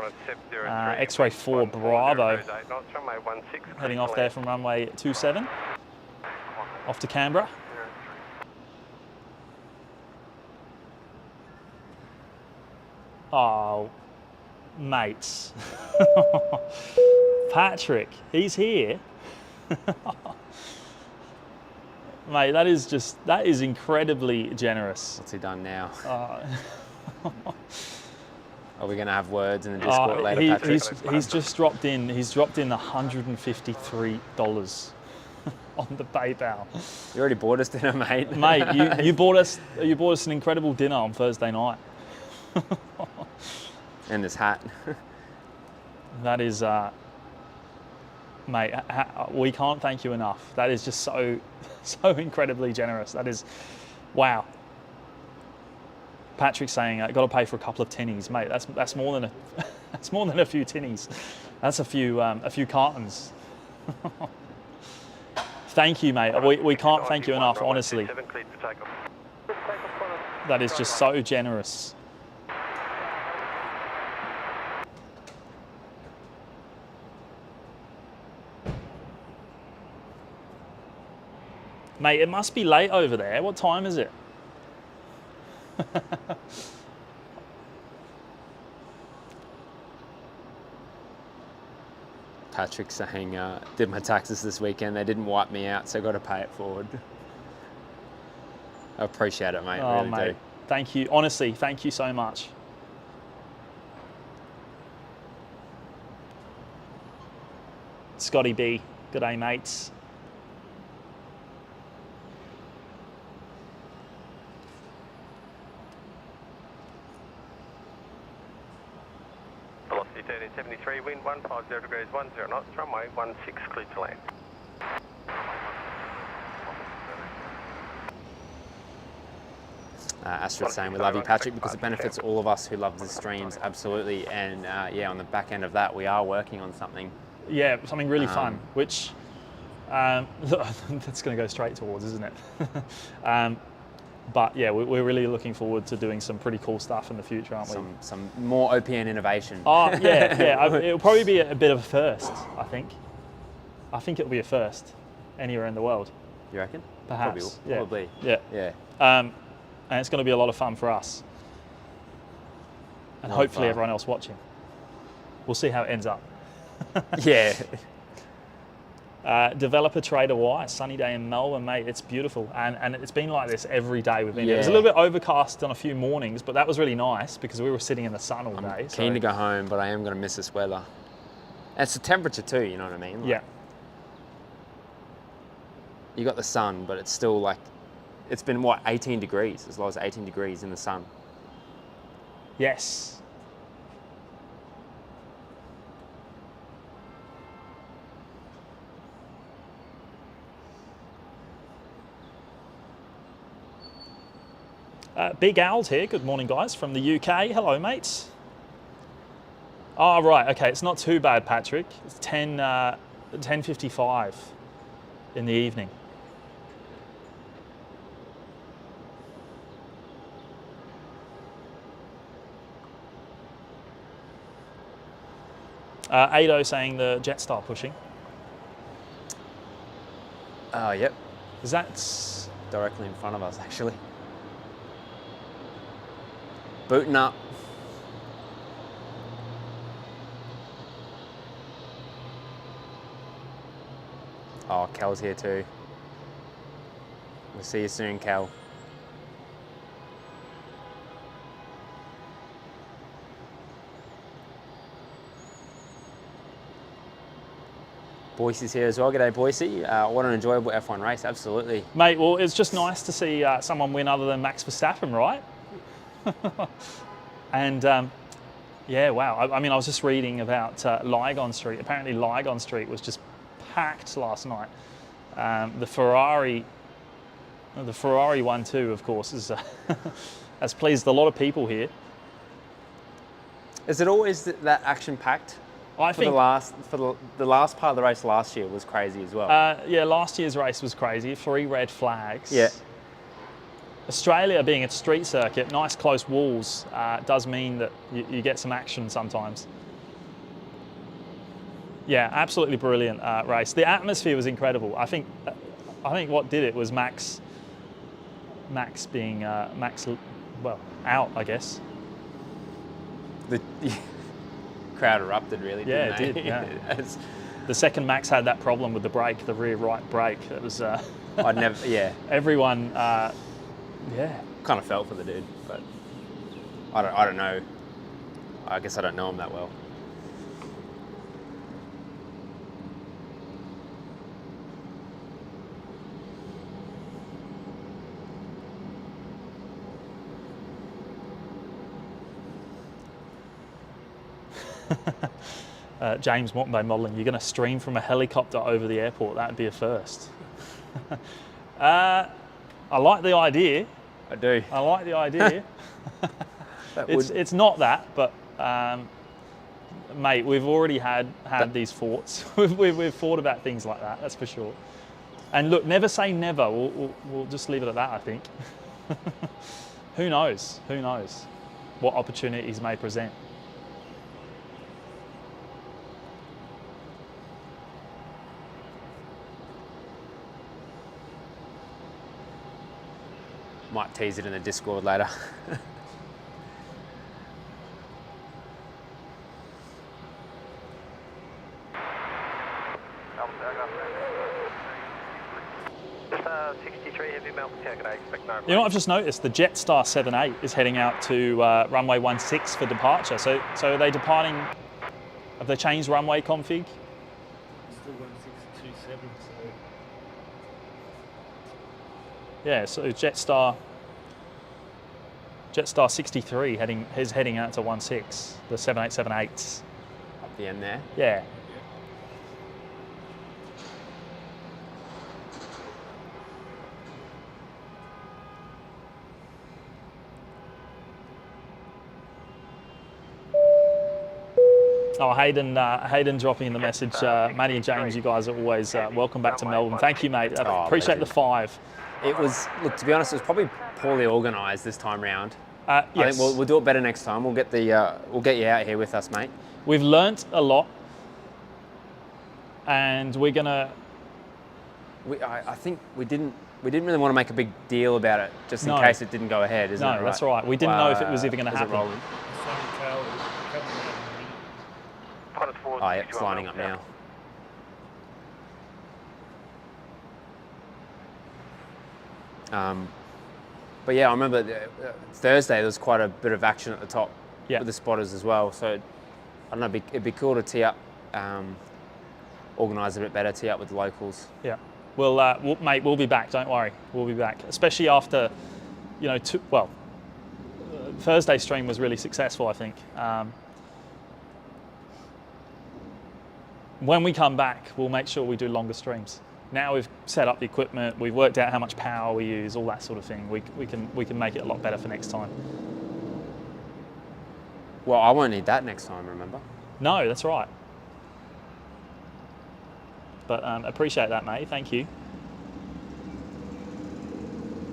X-ray 4 Bravo, heading off there from runway 27, off to Canberra. Oh, mates. Patrick, he's here. Mate, that is incredibly generous. What's he done now? Uh, Are we going to have words in the Discord later, Patrick? he's just dropped in. He's dropped in $153 on the PayPal. You already bought us dinner, mate. Mate, you bought us an incredible dinner on Thursday night. And this hat. That is, mate, we can't thank you enough. That is just so incredibly generous. That is, wow. Patrick's saying, "I got to pay for a couple of tinnies, mate. That's more than that's more than a few tinnies. That's a few cartons." Thank you, mate. We can't thank you enough, honestly. That is just so generous. Mate, it must be late over there. What time is it? Patrick saying, did my taxes this weekend. They didn't wipe me out, so I got to pay it forward. I appreciate it, mate. Oh, really mate. do. Thank you. Honestly, thank you so much. Scotty B. Good day, mates. 1373, wind 150 degrees 10 knots, runway 16 clear to land. Astrid's saying we love you, Patrick, because it benefits all of us who love the streams, absolutely. And yeah, on the back end of that, we are working on something. Yeah, something really fun, which that's going to go straight towards, isn't it? But yeah, we're really looking forward to doing some pretty cool stuff in the future, aren't we? Some more OPN innovation. Oh yeah. It'll probably be a bit of a first, I think. I think it'll be a first anywhere in the world. You reckon? Perhaps. Probably. Yeah. And it's going to be a lot of fun for us, and hopefully everyone else watching. We'll see how it ends up. Yeah. Developer Trader Y, sunny day in Melbourne, mate. It's beautiful, and it's been like this every day we've been here. It was a little bit overcast on a few mornings, but that was really nice because we were sitting in the sun all day. Keen to go home, but I am going to miss this weather. And it's the temperature too, you know what I mean? Yeah. You got the sun, but it's still like, it's been what, 18 degrees, as low as 18 degrees in the sun. Yes. Big Owl's here. Good morning, guys, from the UK. Hello, mates. Oh, right. Okay, it's not too bad, Patrick. It's 10:55 in the evening. Ado saying the Jetstar pushing. Yep. That's Directly in front of us, actually. Booting up. Oh, Cal's here too. We'll see you soon, Cal. Boise's here as well. G'day, Boise. What an enjoyable F1 race, absolutely. Mate, well, it's just nice to see someone win other than Max Verstappen, right? And yeah, wow. I mean, I was just reading about Lygon Street. Apparently Lygon Street was just packed last night. The Ferrari 1-2, of course, is, has pleased a lot of people here. Is it always that action-packed? I think the last part of the race last year was crazy as well. Yeah, last year's race was crazy. 3 red flags. Yeah. Australia being a street circuit, nice close walls, does mean that you get some action sometimes. Yeah, absolutely brilliant race. The atmosphere was incredible. I think what did it was Max being well, out, I guess. The crowd erupted, really. Yeah, didn't it they? did. Yeah. The second Max had that problem with the brake, the rear right brake. It was. I'd never. Yeah. Everyone. Yeah. Kind of felt for the dude, but I don't know. I guess I don't know him that well. James Matty modelling, you're going to stream from a helicopter over the airport. That would be a first. I like the idea. I do. I like the idea. It's not that, but mate, we've already had these thoughts. We've thought about things like that. That's for sure. And look, never say never. We'll just leave it at that, I think. Who knows? Who knows what opportunities may present. Might tease it in the Discord later. Just 63 heavy Melbourne Town, I expect no. You know what I've just noticed? The Jetstar 78 is heading out to runway 16 for departure. So are they departing? Have they changed runway config? Still 1627, so. Yeah, so Jetstar 63 is heading out to 16, the 7878s. the end there. Yeah. Oh, Hayden dropping in the message. Matty and James, you guys are always welcome back to Melbourne. Thank you, mate. Appreciate legend. the 5. It was, look, to be honest, it was probably poorly organised this time round. Yes. I think we'll do it better next time. We'll get we'll get you out here with us, mate. We've learnt a lot, and we're gonna. I think we didn't really want to make a big deal about it, just in case it didn't go ahead, isn't it? No, that's right. We didn't know if it was even going to happen. Sunny tail, coming Oh, yeah, it's lining up now. But yeah, I remember Thursday there was quite a bit of action at the top with the spotters as well. So I don't know, it'd be cool to tee up, organise a bit better, tee up with the locals. Yeah, mate, we'll be back. Don't worry, we'll be back. Especially after, Thursday's stream was really successful, I think. When we come back, we'll make sure we do longer streams. Now we've set up the equipment, we've worked out how much power we use, all that sort of thing. We can make it a lot better for next time. Well, I won't need that next time, remember? No, that's right. But appreciate that, mate. Thank you.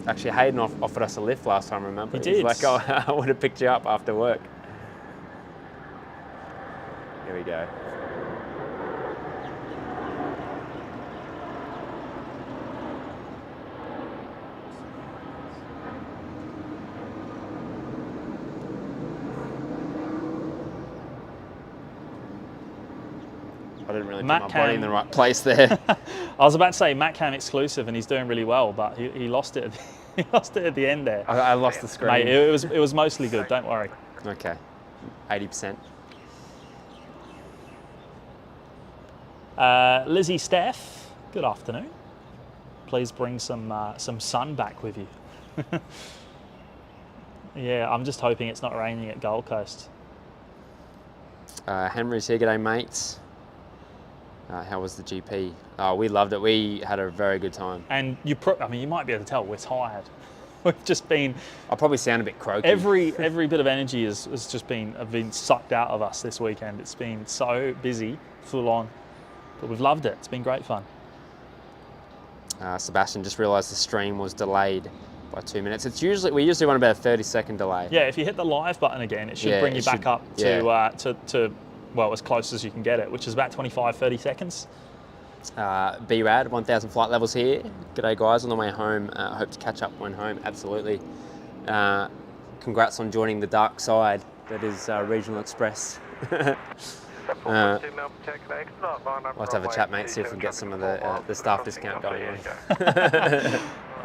Actually, Hayden offered us a lift last time, remember? He did. He's like, oh, I would have picked you up after work. Here we go. I didn't really put my body in the right place there. I was about to say Matt Cam exclusive, and he's doing really well, but he lost it. He lost it at the end there. I lost the screen. Mate, it was mostly good. Don't worry. Okay, 80%. Lizzie Steph, good afternoon. Please bring some sun back with you. Yeah, I'm just hoping it's not raining at Gold Coast. Henry's here, g'day mates. How was the GP? We loved it. We had a very good time. And you might be able to tell we're tired. We've just been. I probably sound a bit croaky. Every bit of energy has just been sucked out of us this weekend. It's been so busy, full on, but we've loved it. It's been great fun. Sebastian just realised the stream was delayed by 2 minutes. We usually run about a 30-second delay. Yeah, if you hit the live button again, it should bring you back up to well, as close as you can get it, which is about 25-30 seconds. BRAD, 1,000 flight levels here. G'day guys, on the way home. Hope to catch up when home, absolutely. Congrats on joining the dark side, that is Regional Express. We'll have to have a chat, mate, see if we can get some of the staff discount going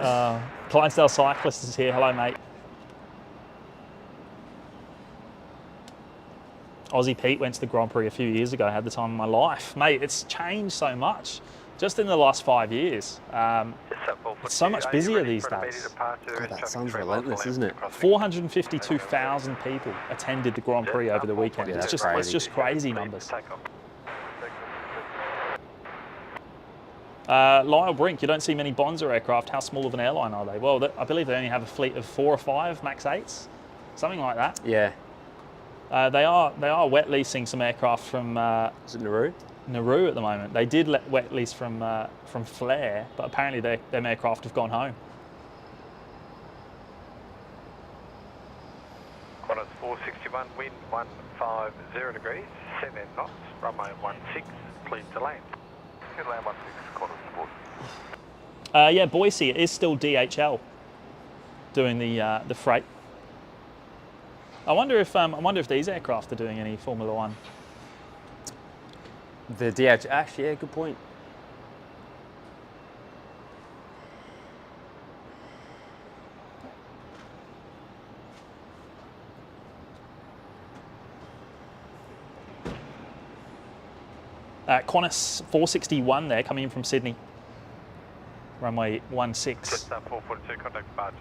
on. Clydesdale Cyclist is here, hello mate. Aussie Pete went to the Grand Prix a few years ago, had the time of my life. Mate, it's changed so much, just in the last 5 years. It's so much busier these days. God, that sun's relentless, isn't it? 452,000 people attended the Grand Prix over the weekend. Yeah, it's just crazy numbers. Lyle Brink, you don't see many Bonza aircraft. How small of an airline are they? Well, I believe they only have a fleet of 4 or 5 MAX 8s, something like that. Yeah. They are wet leasing some aircraft from. Is it Nauru? Nauru at the moment. They did wet lease from Flair, but apparently their aircraft have gone home. Qantas 461, wind 150 degrees, 7 knots, runway 16, please to land. You can land 16, Qantas support. Yeah, Boise, it is still DHL doing the freight. I wonder if these aircraft are doing any Formula One. The DH, actually, yeah, good point. Qantas 461 there, coming in from Sydney. Runway 16. Just 442, contact departures.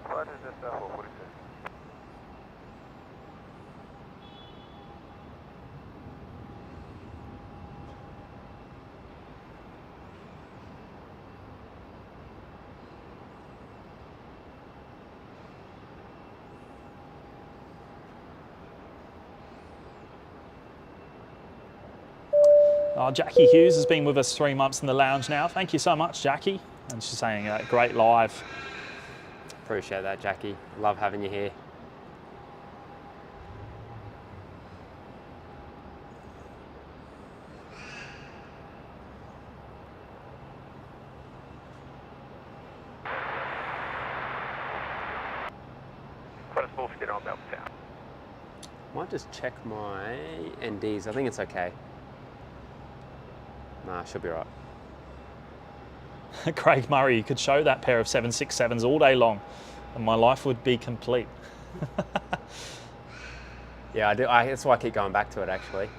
Right, just 442. Jackie Hughes has been with us 3 months in the lounge now. Thank you so much, Jackie. And she's saying great live. Appreciate that, Jackie. Love having you here. Qantas 459 Melbourne Town. Might just check my NDs. I think it's okay. Nah, should be right. Craig Murray, you could show that pair of 767s all day long and my life would be complete. Yeah, I do. That's why I keep going back to it, actually.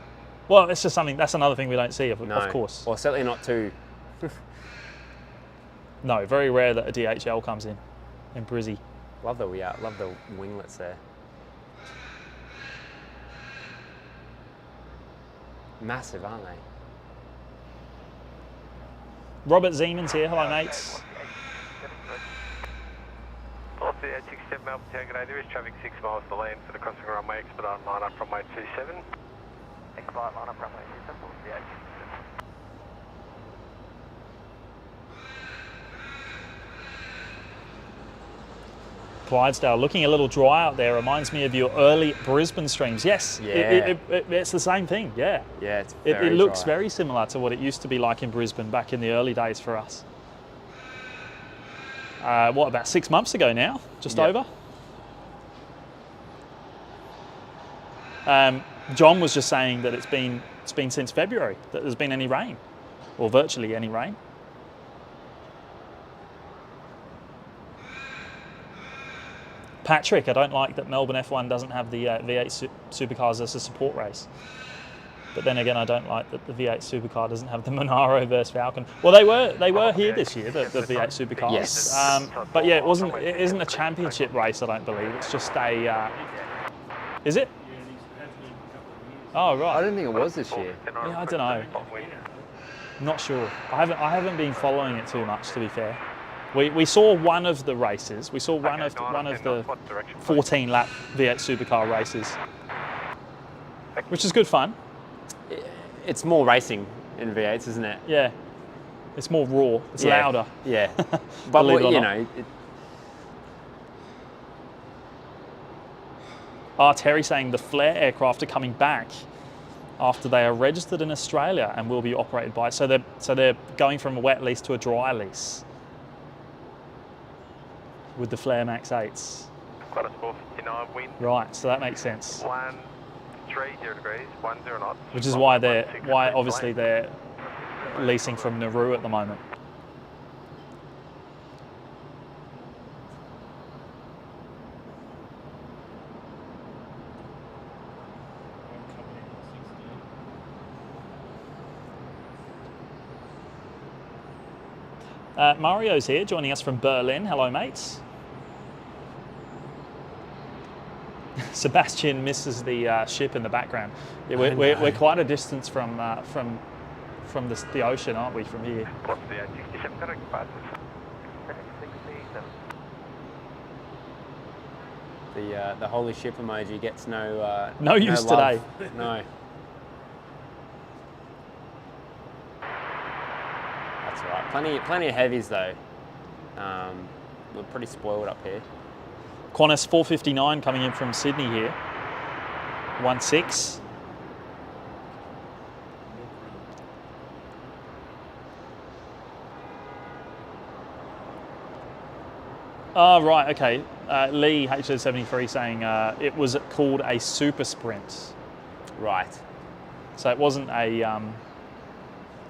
Well, it's just something, that's another thing we don't see, of course. Well, certainly not too. No, very rare that a DHL comes in Brizzy. Love the winglets there. Massive, aren't they? Robert Zeman's here. Hello, mates. Also, ATC Melbourne Town, g'day. There is traffic 6 miles to land for the crossing runway expedite line up runway 27. Expedite line up runway 27. Clydesdale looking a little dry out there. Reminds me of your early Brisbane streams. Yes, yeah. It's the same thing. Yeah, yeah. It's it looks dry. very similar to what it used to be like in Brisbane back in the early days for us. What, about 6 months ago now? Just over. John was just saying that it's been since February that there's been any rain, or virtually any rain. Patrick, I don't like that Melbourne F1 doesn't have the V8 supercars as a support race. But then again, I don't like that the V8 supercar doesn't have the Monaro versus Falcon. Well, they were here this year, the V8 supercars. Yes. But yeah, it isn't a championship race, I don't believe. It's just a. Is it? Oh right. I don't think it was this year. Yeah, I don't know. Not sure. I haven't been following it too much, to be fair. We saw one of the races. We saw one of the 14-lap V8 supercar races, which is good fun. It's more racing in V8s, isn't it? Yeah, it's more raw. It's louder. Yeah, but you know. Terry saying the Flare aircraft are coming back after they are registered in Australia and will be operated by. So they're going from a wet lease to a dry lease with the Flare Max 8s. Qantas 459 wind. Right, so that makes sense. 130 degrees, 10 knots. Which is why obviously they're leasing from Nauru at the moment. Mario's here, joining us from Berlin. Hello, mates. Sebastian misses the ship in the background. Yeah, we're quite a distance from the ocean, aren't we, from here? The holy ship emoji gets no use love. today. No. That's all right. Plenty of heavies though. We're pretty spoiled up here. Qantas 459 coming in from Sydney here. 16. Oh, right, okay. Lee, HZ73, saying it was called a super sprint. Right. So it wasn't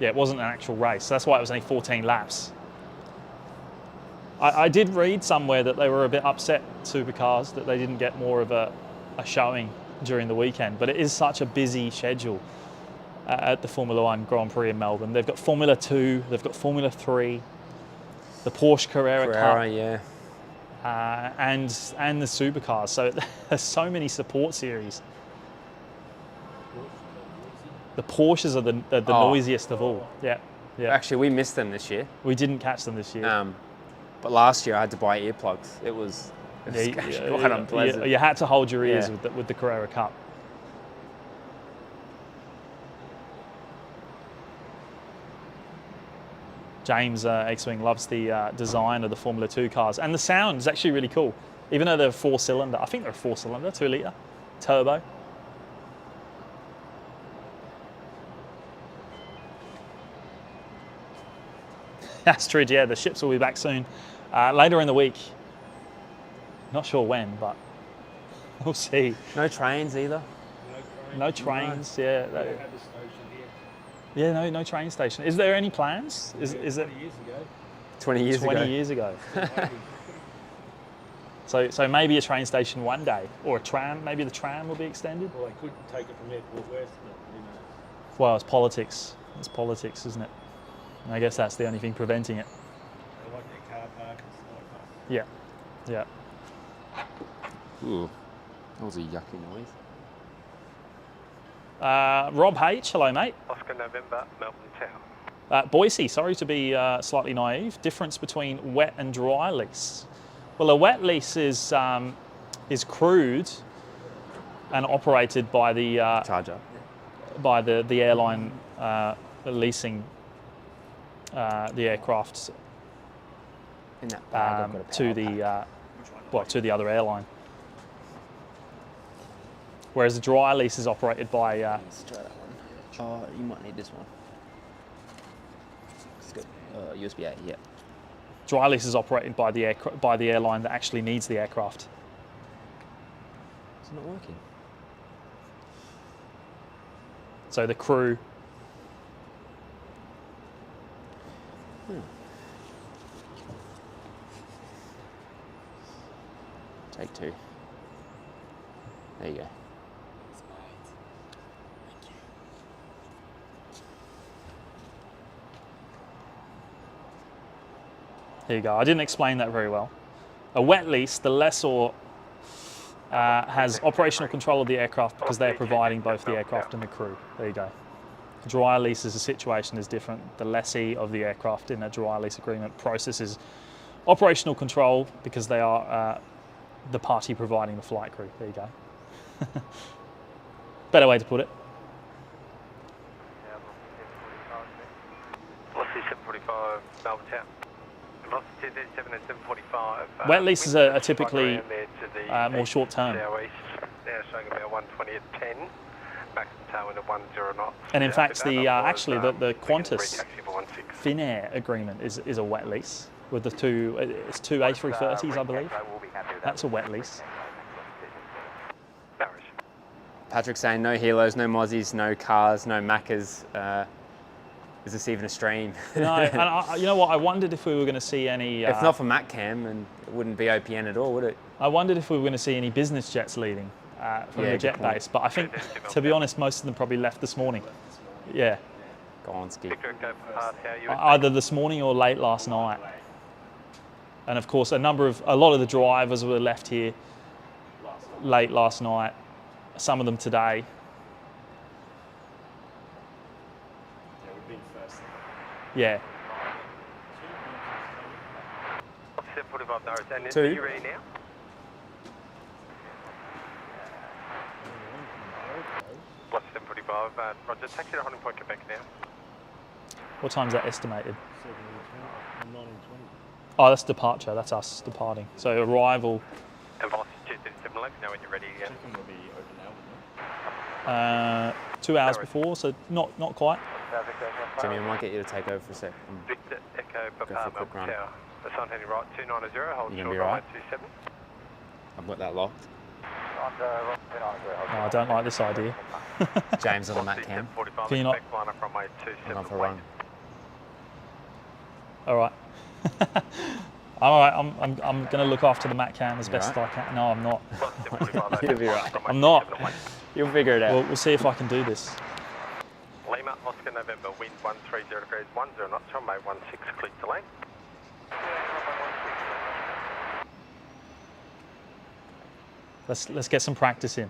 it wasn't an actual race. So that's why it was only 14 laps. I did read somewhere that they were a bit upset, supercars, that they didn't get more of a showing during the weekend. But it is such a busy schedule at the Formula One Grand Prix in Melbourne. They've got Formula 2, they've got Formula 3, the Porsche Carrera Cup. Yeah. And the supercars. So there's so many support series. The Porsches are the noisiest of all. Yeah. Actually, we missed them this year. We didn't catch them this year. But last year I had to buy earplugs. It was quite unpleasant. You had to hold your ears with the Carrera Cup. James X-Wing loves the design of the Formula 2 cars, and the sound is actually really cool. Even though they're 4-cylinder, I think they're a 4-cylinder, 2-litre turbo. Astrid, yeah, the ships will be back soon, later in the week. Not sure when, but we'll see. No trains either. No trains, yeah. We don't have a station here. Yeah, no train station. Is there any plans? Is it 20 years ago. 20 years 20 ago. years ago? So maybe a train station one day, or a tram. Maybe the tram will be extended. Well, they could take it from Airport West, but who knows? Well, it's politics. It's politics, isn't it? And I guess that's the only thing preventing it. They like their car park and stuff like that. Yeah, yeah. Ooh, that was a yucky noise. Rob H, hello mate. Oscar November, Melbourne Town. Boise, sorry to be slightly naive. Difference between wet and dry lease. Well, a wet lease is crewed and operated by the Charger. by the airline leasing the aircraft In that bag, I've got a to power the other airline. Whereas the dry lease is operated by Let's try that one. Oh, you might need this one. It's good. USB-A, yeah. dry lease is operated by the airline that actually needs the aircraft. It's not working. So the crew. Take two. There you go. Here you go. I didn't explain that very well. A wet lease, the lessor has operational control of the aircraft because they're providing both the aircraft and the crew. There you go. Dry lease is a situation is different. The lessee of the aircraft in a dry lease agreement processes operational control because they are the party providing the flight crew. There you go. Better way to put it. Velocity 745, Melbourne Town. Velocity 7 and 745. Wet leases are typically more short term. Southeast, now showing about 120 at 10. Maximum tailwind at 10 knots. And in fact, the actually the Qantas Taxi for 16. Finnair agreement is a wet lease with the two A330s, I believe. That's a wet lease. Patrick's saying no helos, no mozzies, no cars, no Maccas. Is this even a stream? No, and you know what? I wondered if we were going to see any. If not for MacCam, and it wouldn't be OPN at all, would it? I wondered if we were going to see any business jets leaving from the jet base, but I think, to be honest, most of them probably left this morning. Yeah. Go on, Ski. Either this morning or late last night. And of course, a lot of the drivers were left here late last night. Some of them today. Yeah. 745 Norris. And Two. are you ready now? Plus 745. Roger, taxi to holding point Quebec now. What time's that estimated? 7 and 20. Oh, that's departure. That's us departing. So arrival. And velocity 237 left. Now when you're ready again. Checking will be open now, wouldn't it? 2 hours before, so not quite. Jimmy, I might get you to take over for a sec. Victor Echo Go for a Papa quick run. Tower. Assign heading right 290, hold You short gonna be right right? 27. I've got that locked. Oh, I don't like this idea. James on the MacCam. Can you not- Runway I'm on 27 for a run. All right. I'm all right. I'm going to look after the MacCam as best right? I can. No, I'm not. You'll be right. I'm not. You'll figure it out. We'll see if I can do this. Lima, Oscar November, wind 130 degrees, 10 knots, runway 16, click to land. Let's get some practice in.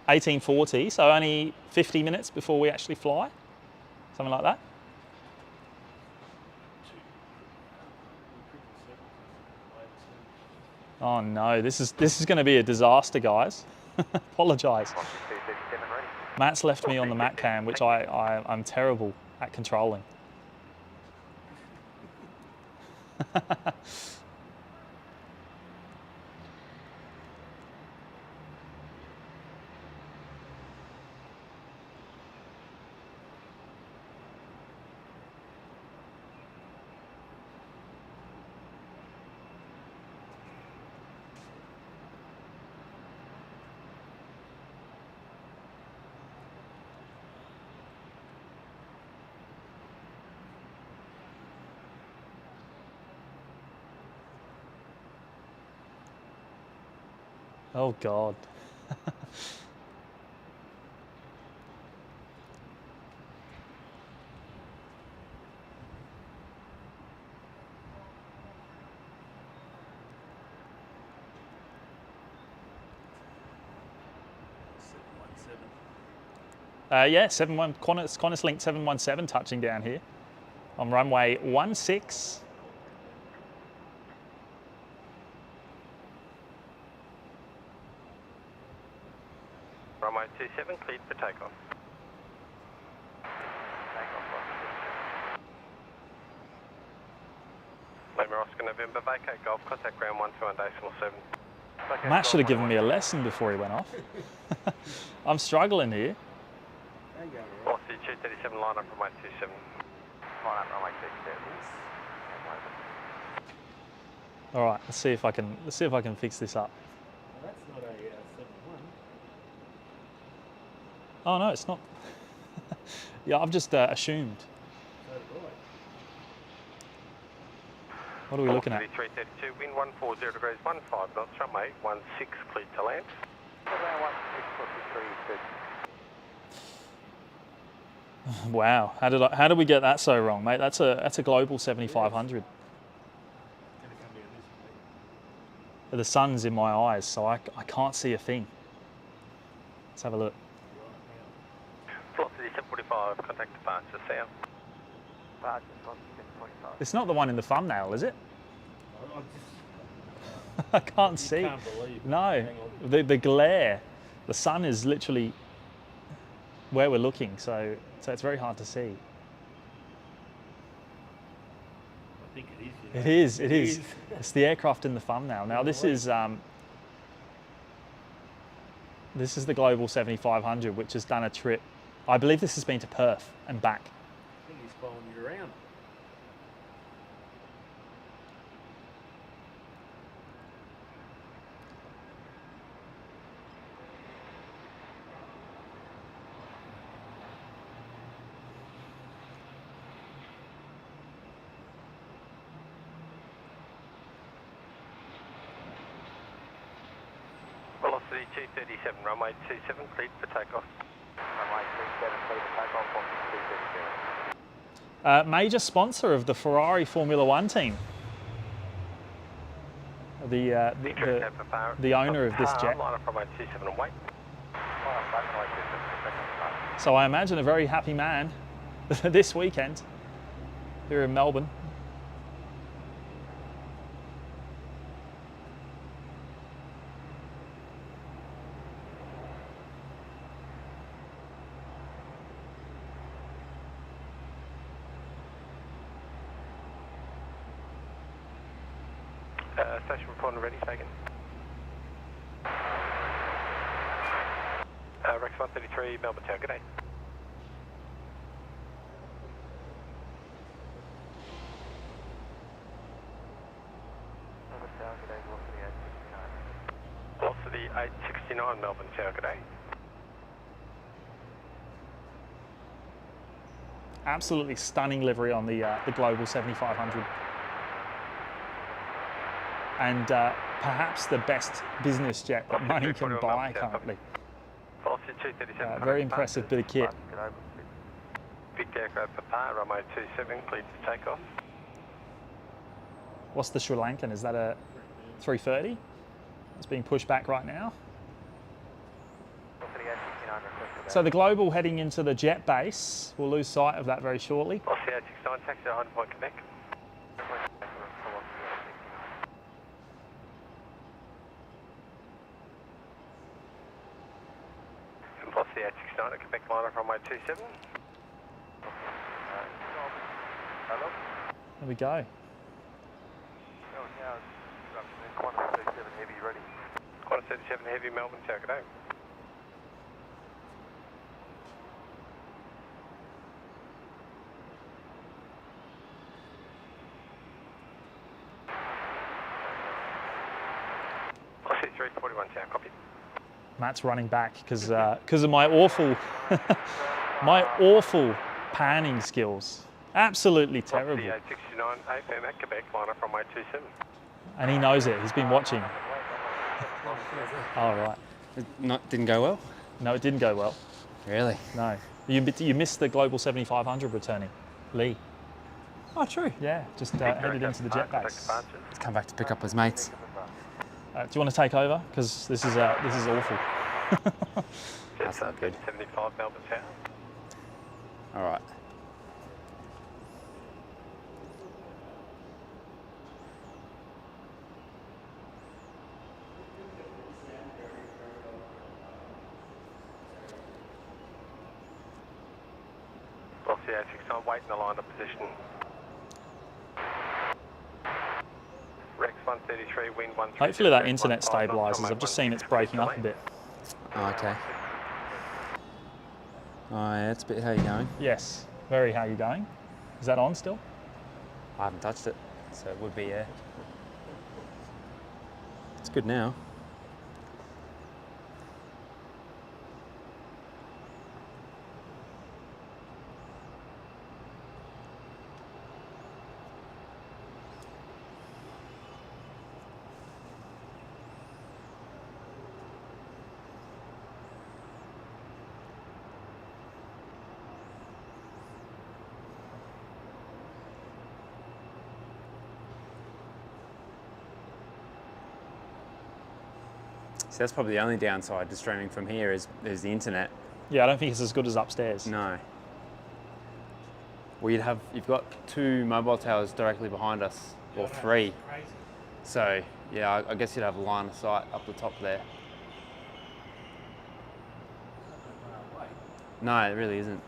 18:40, so only 50 minutes before we actually fly, something like that. Oh no, this is going to be a disaster, guys. Apologise. Velocity 237 ready. Matt's left me on the mat cam, which I'm terrible at controlling. Oh God. Yeah, 71 Qantas Link 717 touching down here on runway 16. Runway 27 cleared for takeoff. Lima Oscar November, vacate Golf, contact ground 121.7. Matt should have given me a lesson before he went off. I'm struggling here. Velocity 237, line up runway 27. Line up runway 27. All right, let's see if I can fix this up. Well, that's not a 7-1. Oh no, it's not. Yeah, I've just assumed. So did What are we looking at? 332, wind 140 degrees, 15 knots, runway 16 cleared to land. Wow, how did we get that so wrong, mate? That's a global 7500. The sun's in my eyes, so I can't see a thing. Let's have a look. Velocity 745, contact departure south. Departure, velocity 745. It's not the one in the thumbnail, is it? I just I can't see. can't believe it. No, Hang on. the glare. The sun is literally where we're looking, so it's very hard to see. I think it is. It is. It is. It's the aircraft in the thumbnail. Now this is the Global 7500, which has done a trip. I believe this has been to Perth and back. I think he's following you around. Velocity 237, runway 27 cleared for takeoff. Runway 27 cleared for takeoff, velocity 237. Major sponsor of the Ferrari Formula One team. The owner of this jet. Line up runway 27 and wait. Line up runway 27. So I imagine a very happy man this weekend here in Melbourne. Station report ready, taken. Rex 133, Melbourne Tower, good day. Melbourne Tower, good day, velocity 869. Velocity 869, Melbourne Tower, good day. Absolutely stunning livery on the Global 7500. And perhaps the best business jet that money can buy currently. Very impressive bit of kit. Victor aircraft Papa, runway 27, cleared for takeoff. What's the Sri Lankan? Is that a 330? It's being pushed back right now. So the Global heading into the jet base. We'll lose sight of that very shortly. Velocity 869, taxi to Hyde Point, Quebec. 69 at Quebec liner from runway 27. Hello? There we go. Qantas 37 Heavy ready. Qantas 37 Heavy, Melbourne, Tower, good day. Qantas 341 Tower, copy. Matt's running back because of my awful panning skills. Absolutely terrible. 69 AFM at Quebec liner from runway 27. And he knows it. He's been watching. All right. Didn't go well? No, it didn't go well. Really? No. You missed the Global 7500 returning. Lee. Oh, true. Yeah, just headed into the jetbacks. He's come back to pick up his mates. Do you want to take over? Because this is awful. That's not good. 75 Melbourne Tower. All right. Velocity 69, wait in the line of position. Rex 133, wind 13. Hopefully that internet stabilises. I've just seen it's breaking up a bit. Oh, okay. Oh, yeah, it's a bit. How you going? Yes. Very. How you going? Is that on still? I haven't touched it, so it would be, yeah. It's good now. So that's probably the only downside to streaming from here is the internet. Yeah, I don't think it's as good as upstairs. No. Well, you've got 2 mobile towers directly behind us, or 3. Crazy. So yeah, I guess you'd have a line of sight up the top there. No, it really isn't.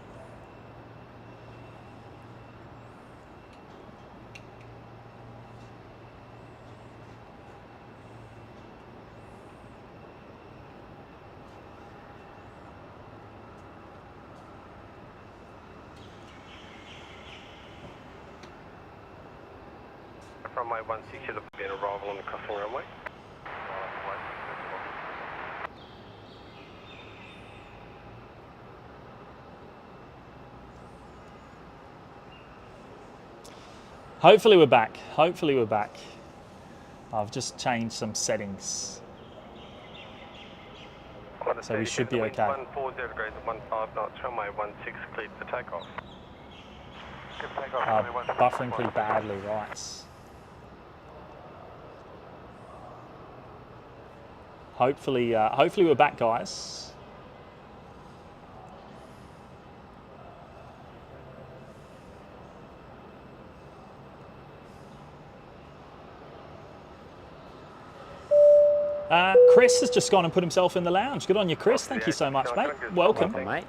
Runway 16 should have been arrival on the crossing runway. Hopefully we're back. Hopefully we're back. I've just changed some settings. So we should be okay. 140 degrees at 15 knots, runway 16 cleared for takeoff. Buffering pretty badly, right. Hopefully we're back, guys. Chris has just gone and put himself in the lounge. Good on you, Chris. Thank you so much, mate. Welcome. Mate.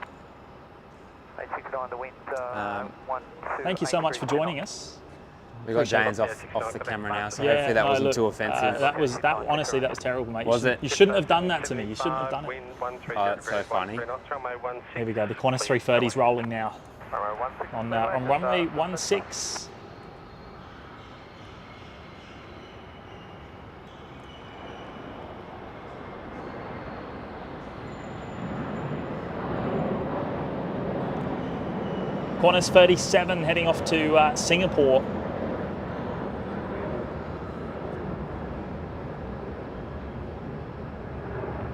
Thank you so much for joining us. We got James off the camera now, so hopefully that wasn't too offensive. Honestly, that was terrible, mate. Was it? You shouldn't have done that to me. You shouldn't have done it. Oh, that's so funny. Here we go. The Qantas 330's rolling now on runway 16. Qantas 37 heading off to Singapore.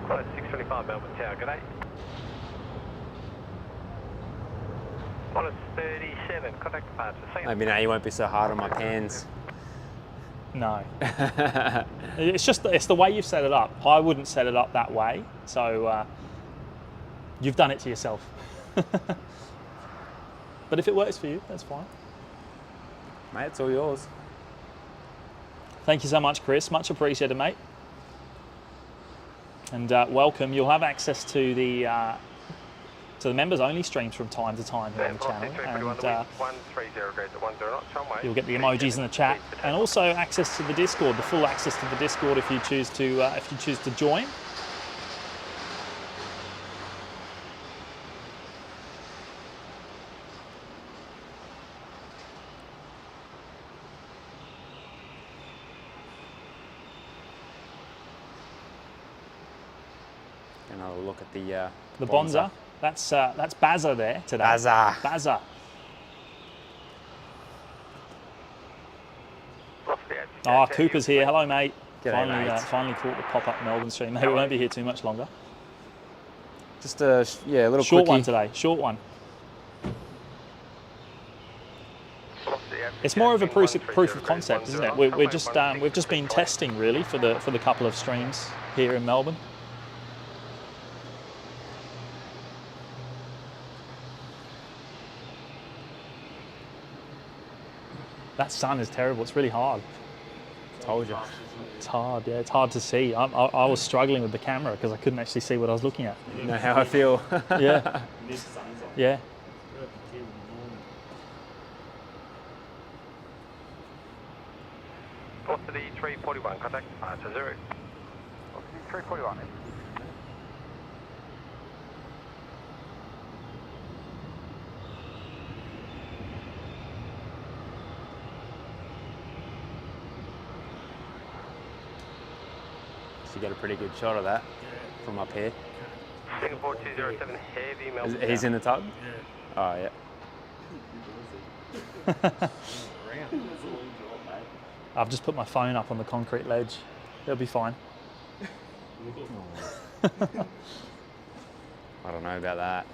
Qantas 625 Melbourne Tower, good day. Qantas 37, contact departure, Singapore. Maybe now you won't be so hard on my pans. No. It's the way you've set it up. I wouldn't set it up that way. So you've done it to yourself. But if it works for you, that's fine. Mate, it's all yours. Thank you so much, Chris. Much appreciated, mate. And welcome. You'll have access to the So the members only streams from time to time here on the channel, and you'll get the emojis in the chat, and also access to the Discord, the full access to the Discord if you choose to join. Another look at the Bonza. That's Bazza there today. Bazza. Oh, Cooper's here. Hello, mate. G'day, mate. Finally caught the pop-up Melbourne stream. Maybe we won't be here too much longer. Just a little short quickie. one today. Short one. It's more of a proof of concept, isn't it? We've just been testing really for the couple of streams here in Melbourne. That sun is terrible. It's really hard. Told you. It's hard. Yeah, it's hard to see. I was struggling with the camera because I couldn't actually see what I was looking at. You know how I feel. Yeah. Yeah. What's the 341 contact? To 0. 341. So you get a pretty good shot of that from up here. Singapore 207 heavy Melbourne. He's in the tug? Oh, yeah. I've just put my phone up on the concrete ledge. It'll be fine. I don't know about that.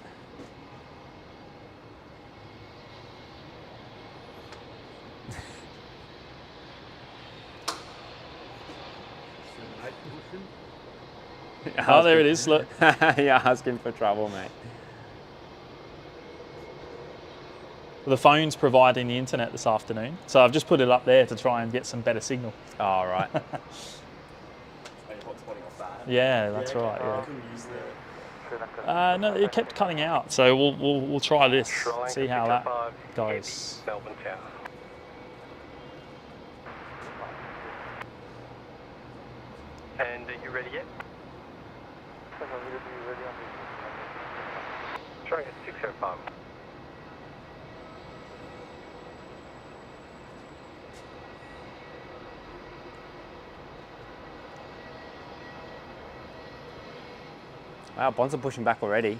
Oh, there it is. Look. You're asking for trouble, mate. The phone's providing the internet this afternoon, so I've just put it up there to try and get some better signal. Oh, right. Yeah, that's right. Yeah. No, it kept cutting out, so we'll try this. See how that goes. Melbourne Tower. And are you ready yet? Trying at 605. Wow, Bonza pushing back already.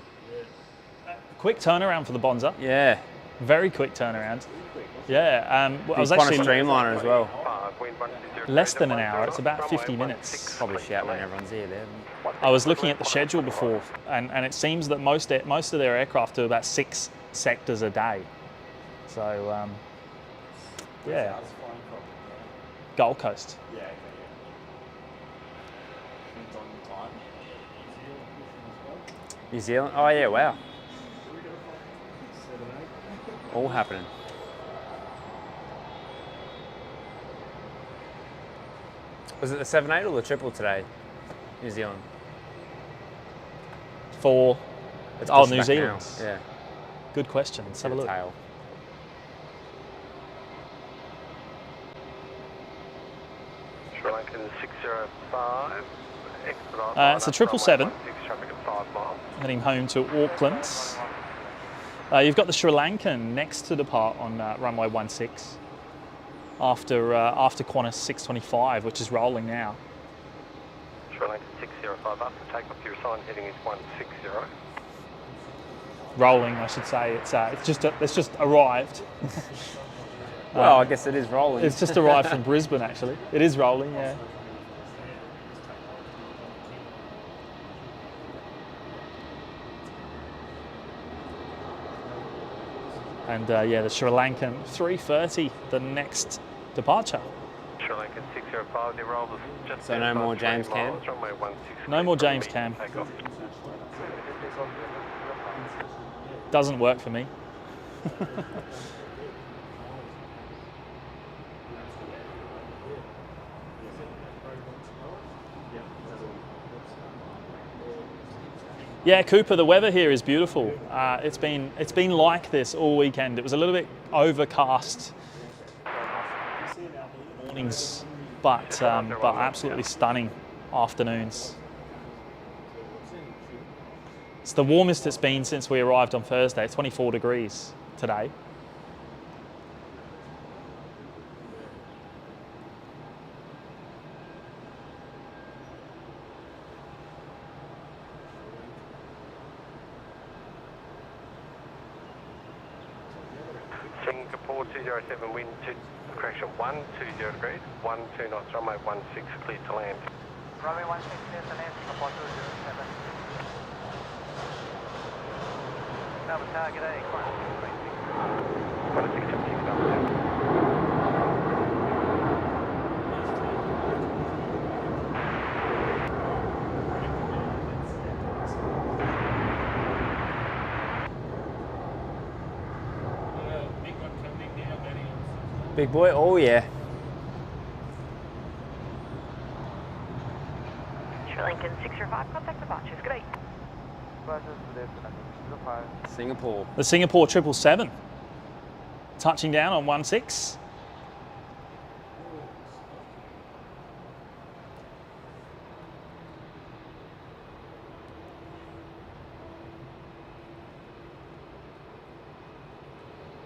Quick turnaround for the Bonza. Yeah. Very quick turnaround. Yeah. I was He's actually a streamliner as well. less than an hour. It's about 50 minutes. Probably shout when everyone's here there. I was looking at the schedule before, and it seems that most of their aircraft do about 6 sectors a day. So, yeah. Gold Coast. New Zealand? Oh, yeah, wow. All happening. Was it the 7-8 or the triple today, New Zealand? For It's New pushing back Zealand. now. Yeah. Good question. Let's have a look. Tail. Sri Lankan 605. It's a 777. Heading home to Auckland. You've got the Sri Lankan next to depart on runway 16 after Qantas 625, which is rolling now. Sri Lankan 605 after takeoff, your assigned heading is 160. Rolling, I should say. It's just arrived. Well, I guess it is rolling. It's just arrived from Brisbane, actually. It is rolling, yeah. And yeah, the Sri Lankan 3:30, the next departure. Sri Lankan 605, the roll is just So no more James Cam? No more James Cam. Doesn't work for me. Yeah, Cooper, the weather here is beautiful. It's been like this all weekend. It was a little bit overcast mornings, but absolutely stunning afternoons. It's the warmest it's been since we arrived on Thursday. It's 24 degrees today. Singapore 207, wind correction 120 degrees, 12 knots, runway 16, cleared to land. Runway 16, cleared to land, Singapore 207. Melbourne Tower, g'day, Qantas 676, Melbourne Tower. Big boy, oh yeah. Lincoln 605, contact departures, good day. Singapore. The Singapore 777 touching down on 16.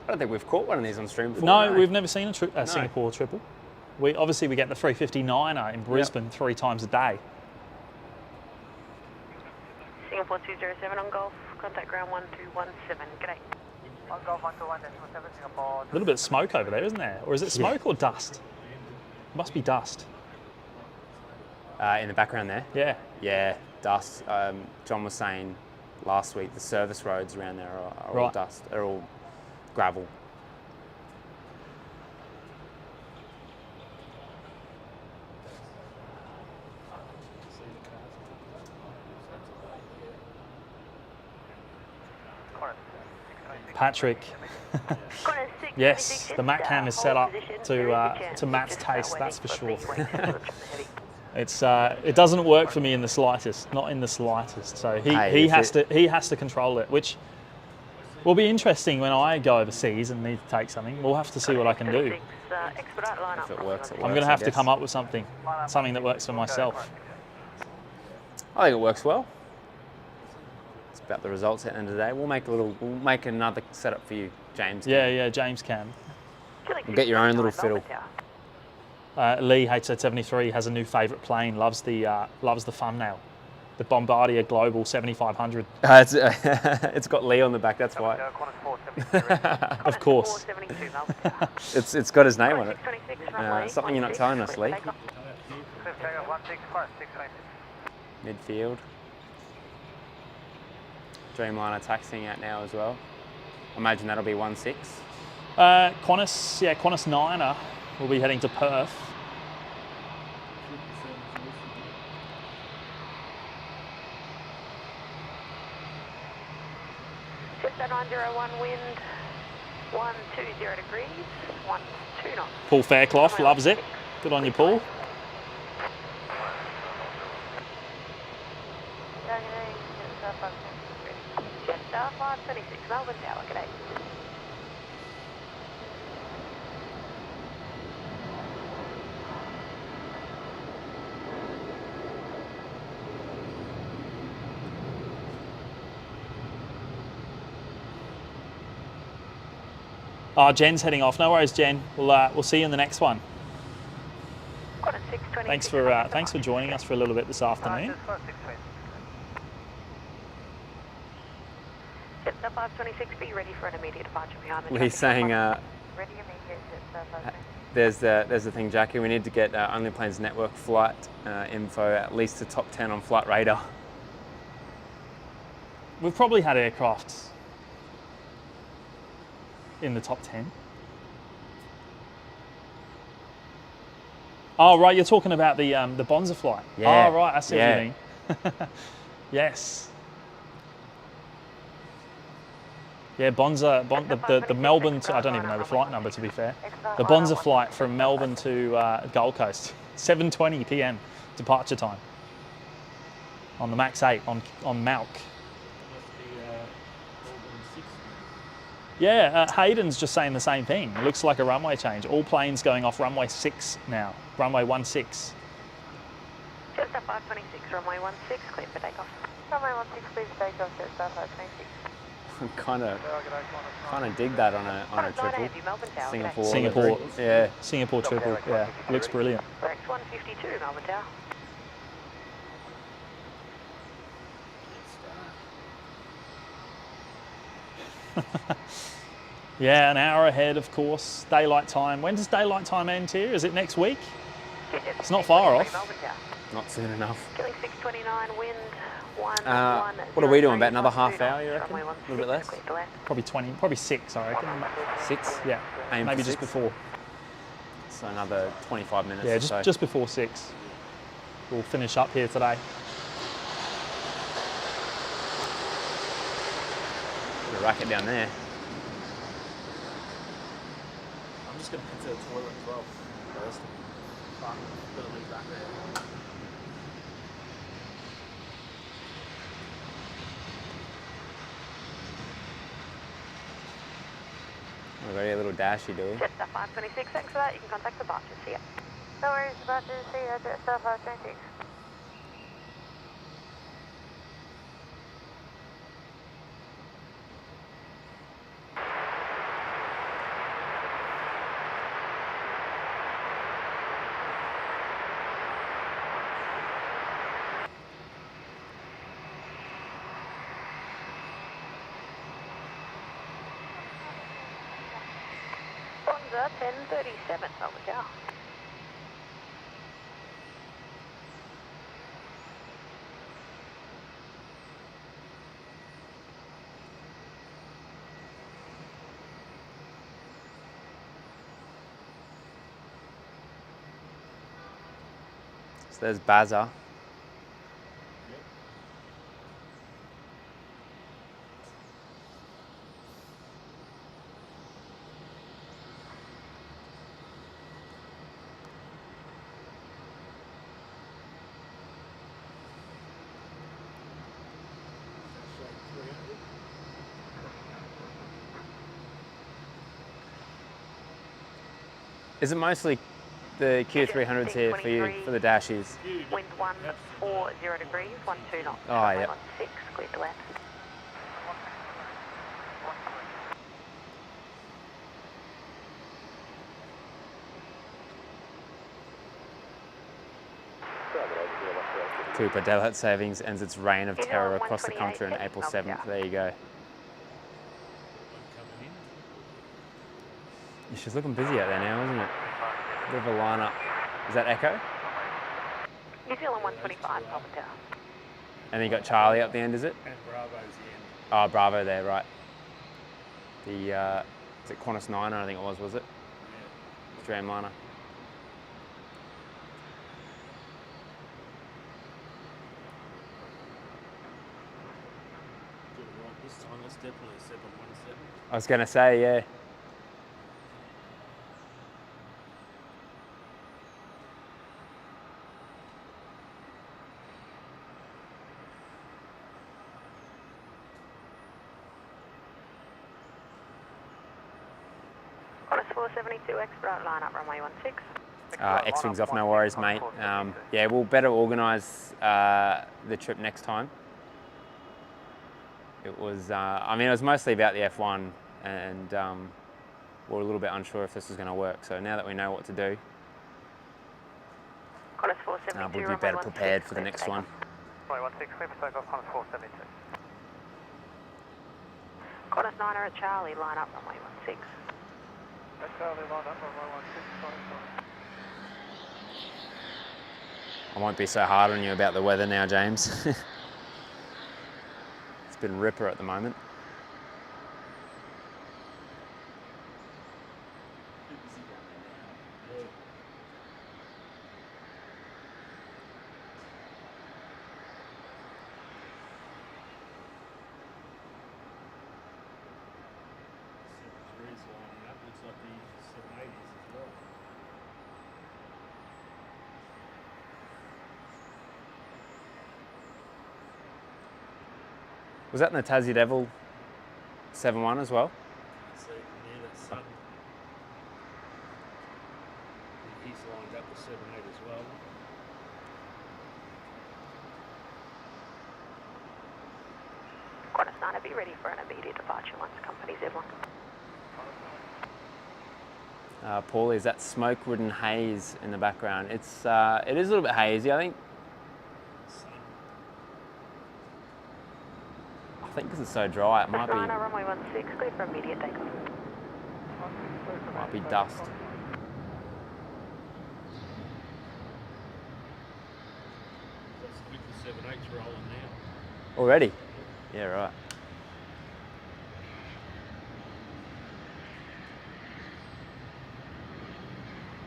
I don't think we've caught one of these on stream before. No, we've never seen a Singapore triple. We get the 359er in Brisbane 3 times a day. Singapore 207 on Golf, contact ground 1217, good day. On Golf 121.17, Singapore. A little bit of smoke over there, isn't there? Or is it smoke or dust? It must be dust. In the background there? Yeah. Yeah, dust. John was saying last week the service roads around there are all Right. dust. They're all gravel. Patrick. Yes, the Mac cam is set up to Matt's taste, that's for sure. It doesn't work for me in the slightest, not in the slightest. So he has to control it, which will be interesting when I go overseas and need to take something. We'll have to see what I can do. If it works, it works. I'm going to have to come up with something that works for myself. I think it works well. It's about the results at the end of the day. We'll make another setup for you, James. Yeah, James can. We'll get your own little fiddle. Lee HZ73 has a new favourite plane. Loves the thumbnail, the Bombardier Global 7500. It's got Lee on the back. That's why. Of course. It's got his name on it. Something you're not telling us, Lee. Midfield. Dreamliner taxiing out now as well. Imagine that'll be 16. Qantas 9er will be heading to Perth. Cessna 901 wind, 120 degrees, 12 knots. Paul Fairclough loves it. Good on you, Paul. Jetstar 526, Melbourne Tower, g'day. Oh, Jen's heading off. No worries, Jen. We'll see you in the next one. Thanks for joining us for a little bit this afternoon. Jetstar 526, be ready for an immediate departure behind the Lee's saying ready immediate, Jetstar 526. there's the thing, Jackie. We need to get Only Planes Network flight info at least to top 10 on Flight Radar. We've probably had aircraft in the top 10. Oh, right, you're talking about the Bonza flight. Yeah. Oh, right, I see what you mean. Yes. Yeah, Bonza, the Melbourne to, I don't even know the flight number, to be fair. The Bonza flight from Melbourne to Gold Coast, 7:20 p.m. departure time on the MAX 8 on Malk. Yeah, Hayden's just saying the same thing. It looks like a runway change. All planes going off runway 6 now. Runway 16. Just a 526, runway 16, clear for takeoff. Runway 16, clear for takeoff, just a 526. kind of dig that on a triple. Melbourne Tower. Singapore. Singapore. Yeah. Singapore triple. Yeah, looks brilliant. Correct, 152, Melbourne Tower. Yeah, an hour ahead, of course. Daylight time. When does daylight time end here? Is it next week? It's not far off. Not soon enough. Killing 629, wind 1. What are we doing? About another half hour, you reckon? A little bit less? Probably 20, probably 6, I reckon. 6? Yeah, Aim maybe for just 6? before. So another 25 minutes Yeah, or so. just before 6. We'll finish up here today. Put a racket down there. I'm just going to head to the toilet as well first. But I'm going to leave that there. We've got a little dashy, do we? Jetstar 526, thanks for that. You can contact the departure. See ya. No worries, departure. See ya, Jetstar 526. Bonza 1037, Melbourne Tower. So there's Baza. Is it mostly the Q300s here for you, for the dashies? Wind 140 degrees, 12 knots. Oh, Runway yeah. 16, clear to land. Cooper, daylight savings ends its reign of terror across the country on April 7th. There you go. She's looking busy out there now, isn't it? Bit of a lineup. Is that Echo? New Zealand 125, Melbourne Tower. And then you got Charlie up the end, is it? And Bravo's the end. Oh, Bravo there, right. The, is it Qantas 9er, I think it was it? Yeah. Streamliner. Good right this time. That's definitely a 717. I was going to say, yeah. Qantas 472, expedite line up, runway 16. X-Wings off, no worries, mate. Yeah, we'll better organise the trip next time. It was, I mean, it was mostly about the F1 and we're a little bit unsure if this was going to work. So now that we know what to do, Qantas 472, we'll be better prepared for the next one. Runway 16, clear for takeoff, Qantas 472. Qantas 9er at Charlie, line up, runway 16. Charlie, line up, runway 16, I won't be so hard on you about the weather now, James. It's been ripper at the moment. Lining up. Looks like the 780s as well. Was that in the Tassie Devil 7-1 as well? he's lined up with 78 as well. Qantas 9, be ready for an immediate departure once company's everyone. Paulie, is that smoke-ridden haze in the background? It is a little bit hazy, I think. I think because it's so dry, it might be. Runway 16, clear for immediate takeoff. Might be dust. That's with the 78's rolling now. Already? Yeah, right.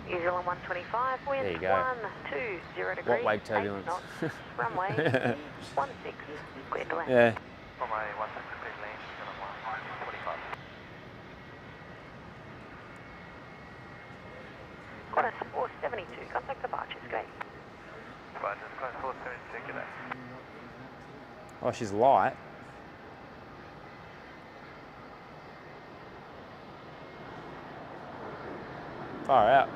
New Zealand 125, wind There you go. 120 degrees. What wake turbulence? 8 knots, runway 16, clear to land. Yeah. Runway 16, clear to land, New Zealand 125. Qantas 472, contact departures, great. Departures, Qantas 472, good day. Oh, she's light. Far out.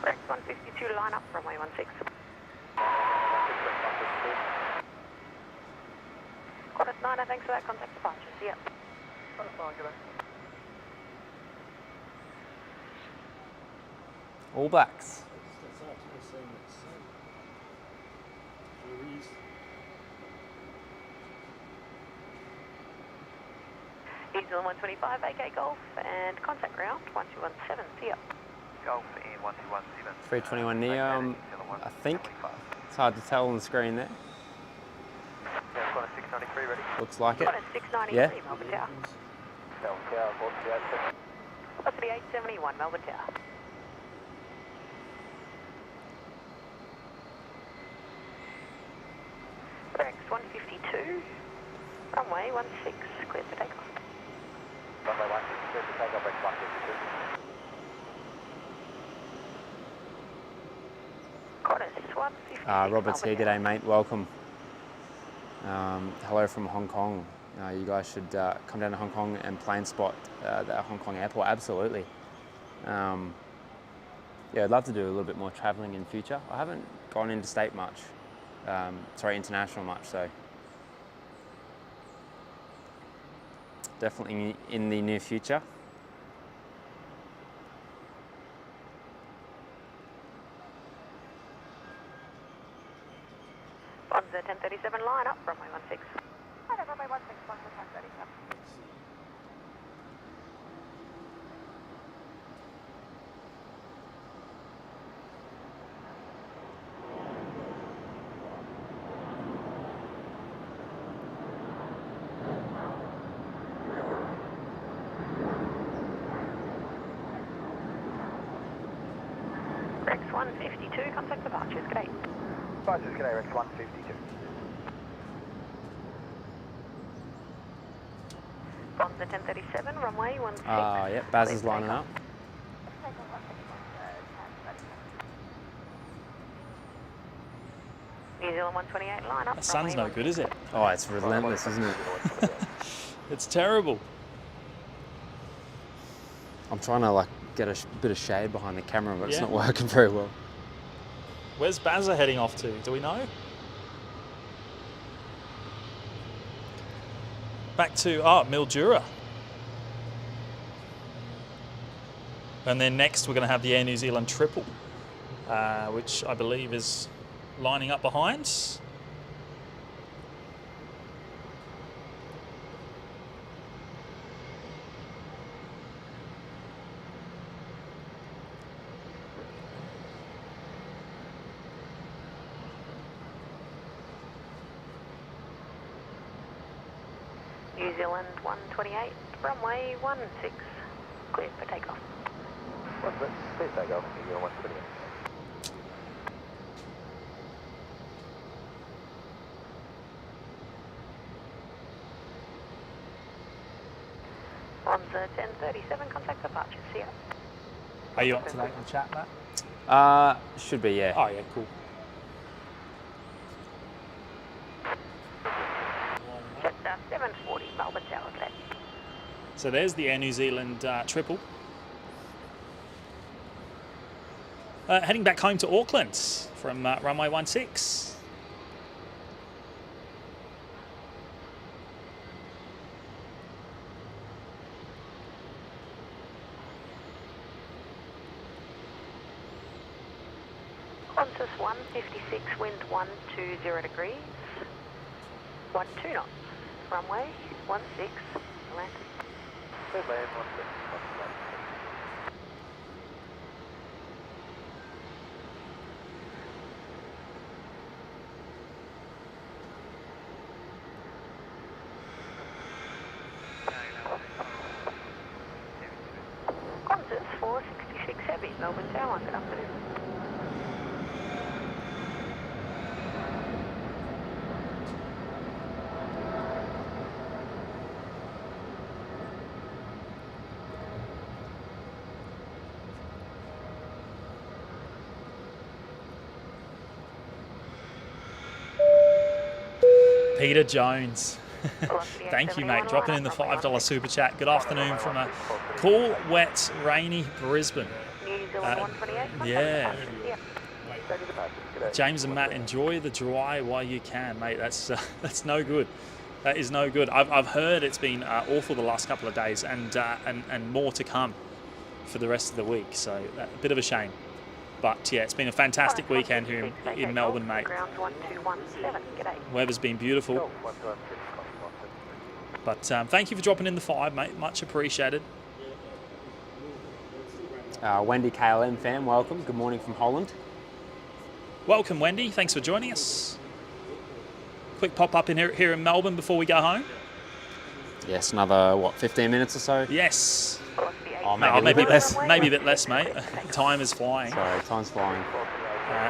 Rex 152, line up, runway 16. Qantas 9, thanks for that, contact departures, see ya. Qantas 9, good day. All Blacks. That's up, it's saying it's juries. New Zealand 125, AK Golf, and contact ground 1217, see ya. Golf in 1217. 321 Neo, I think. It's hard to tell on the screen there. Yeah, Qantas 693 ready. Looks like it. Qantas 693, Yeah. Melbourne Tower. Melbourne Tower, Velocity 87. Velocity 871, Melbourne Tower. Rex 152, runway 16, clear for takeoff. Runway 16, clear for takeoff, Rex 152. Qantas 156, Robert's here. Melbourne G'day, mate. Welcome. Hello from Hong Kong. You guys should come down to Hong Kong and plane spot the Hong Kong airport. Absolutely. Yeah, I'd love to do a little bit more travelling in future. I haven't gone interstate much. Sorry, international much. So definitely in the near future. On the 1037 line up, runway 16. Hi there, runway 16, on the 1037. Rex 152, contact departures, great. Departures, good day, Rex 152. On the 1037, runway 16. Yep, Baz is lining up. New Zealand 128, line up. The sun's no good, is it? Oh, it's relentless, isn't it? It's terrible. I'm trying to like get a bit of shade behind the camera, but it's Yeah. not working very well. Where's Bazza heading off to? Do we know? Back to Mildura. And then next we're going to have the Air New Zealand triple, which I believe is lining up behind. New Zealand 128, runway 16, clear for takeoff. What's it? Please takeoff, New Zealand 128. 37, contact departure. See ya. Are you up to date on chat, Matt? Should be, yeah. Oh yeah, cool. Jetstar 740, Melbourne Tower, cadet. So there's the Air New Zealand triple. Heading back home to Auckland from runway 16. Qantas 156, wind 120 degrees. 12 knots. Runway 16, land. Qantas 466 heavy, Melbourne Tower, good afternoon. Peter Jones. Thank you, mate. Dropping in the $5 super chat. Good afternoon from a cool, wet, rainy Brisbane. New Zealand 128. Yeah. James and Matt, enjoy the dry while you can, mate. That's no good. That is no good. I've heard it's been awful the last couple of days, and more to come for the rest of the week. So a bit of a shame. But yeah, it's been a fantastic weekend here in Melbourne, mate. Ground 1217, g'day. Weather's been beautiful. But thank you for dropping in the 5, mate. Much appreciated. Wendy KLM fan, welcome. Good morning from Holland. Welcome, Wendy. Thanks for joining us. Quick pop-up in here in Melbourne before we go home. Yes, another, what, 15 minutes or so? Yes. Oh, No, maybe a bit less, mate. Time is flying. Sorry, time's flying.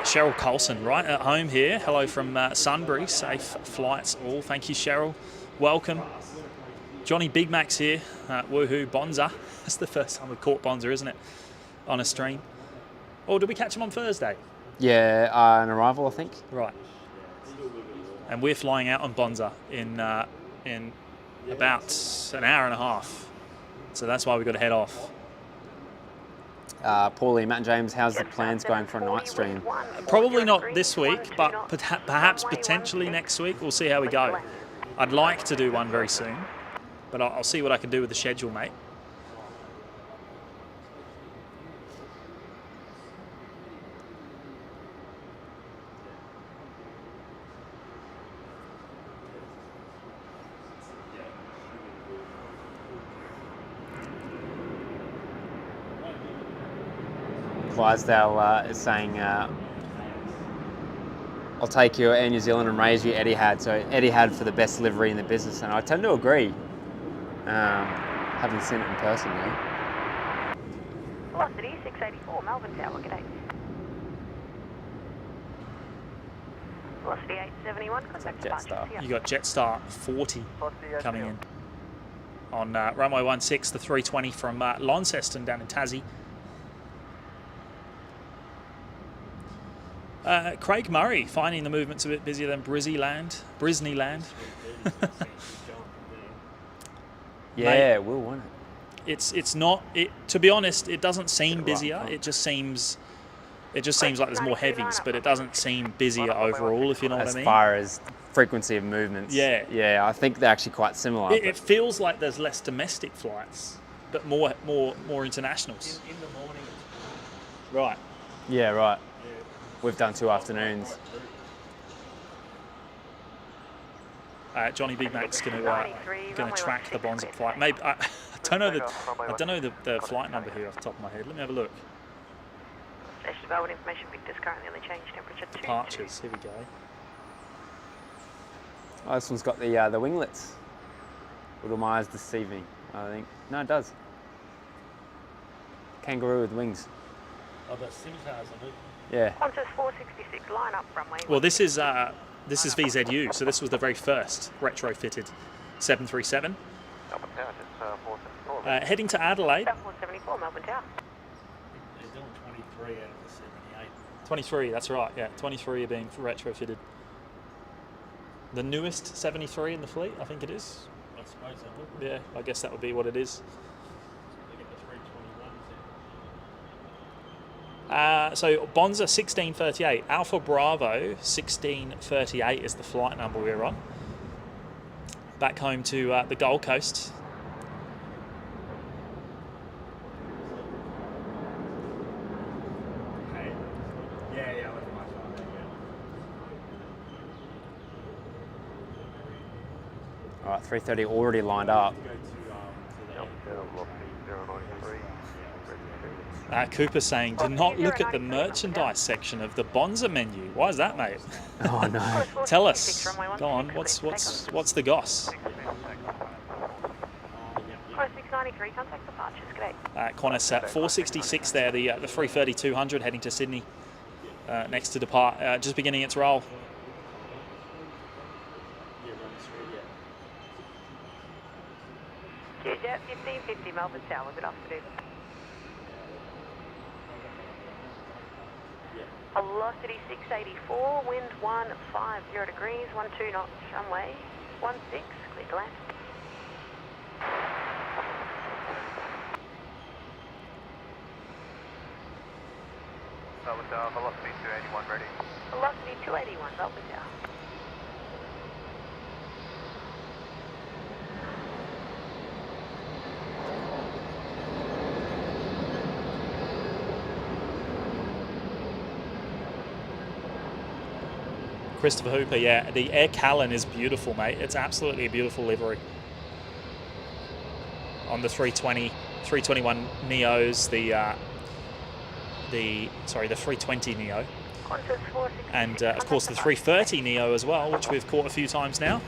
Cheryl Colson, right at home here. Hello from Sunbury. Safe flights all. Thank you, Cheryl. Welcome. Johnny Big Mac's here. Woohoo, Bonza. That's the first time we've caught Bonza, isn't it? On a stream. Or did we catch him on Thursday? Yeah, an arrival, I think. Right. And we're flying out on Bonza in about an hour and a half. So that's why we've got to head off. Paulie, Matt and James, how's the plans going for a night stream? Probably not this week, but perhaps potentially next week. We'll see how we go. I'd like to do one very soon, but I'll see what I can do with the schedule, mate. Clydesdale is saying, I'll take your Air New Zealand and raise you Etihad. So Etihad for the best livery in the business, and I tend to agree. Having seen it in person, yeah. Velocity 684, Melbourne Tower, g'day. Velocity 871, contact departure. Jetstar. See ya. You got Jetstar 40 coming in on runway 16, the 320 from Launceston down in Tassie. Craig Murray finding the movements a bit busier than Brisneyland. Yeah, we'll want it. It's not. To be honest, it doesn't seem busier. It just seems like there's more heavies, but it doesn't seem busier overall. If you know what I mean. As far as frequency of movements. Yeah. Yeah, I think they're actually quite similar. It feels like there's less domestic flights, but more internationals. In the morning. Right. Yeah, right. We've done 2 afternoons. Johnny Big Mac's going to track the Bonza flight. Maybe I don't know the flight number here off the top of my head. Let me have a look. Station Melbourne information Victor's currently on the change temperature 2. Departures. Here we go. Oh, this one's got the winglets. Little Myers deceiving, I think. No, it does. Kangaroo with wings. Oh, the Simcars, I do. Yeah. Qantas 466, line up runway. Well, this is VZU, so this was the very first retrofitted 737. Melbourne Tower, just 474, Heading to Adelaide. South 474, Melbourne Tower. They're doing 23 out of the 78. 23, that's right, yeah. 23 are being retrofitted. The newest 73 in the fleet, I think it is. I suppose they would. Yeah, I guess that would be what it is. They get the 321s. So Bonza 1638, Alpha Bravo 1638 is the flight number we're on. Back home to the Gold Coast. Okay. Yeah, I left my phone there, All right, 330 already lined up. Go to Cooper saying, do not look at the merchandise section of the Bonza menu. Why is that, mate? Oh no. Tell us. Go on. What's the goss? 693, contact departures, g'day. Qantas at 466 there, the 330-200 heading to Sydney. Next to depart, just beginning its roll. Yeah, 1550, Melbourne Tower, good afternoon. Velocity 684, wind 150 degrees, 12 knots, runway 16, clear to land. Melbourne Tower, velocity 281 ready. Velocity 281, Melbourne Tower. Christopher Hooper, yeah. The Air Callan is beautiful, mate. It's absolutely a beautiful livery. On the 321 Neos, the 320 Neo. And of course the 330 Neo as well, which we've caught a few times now.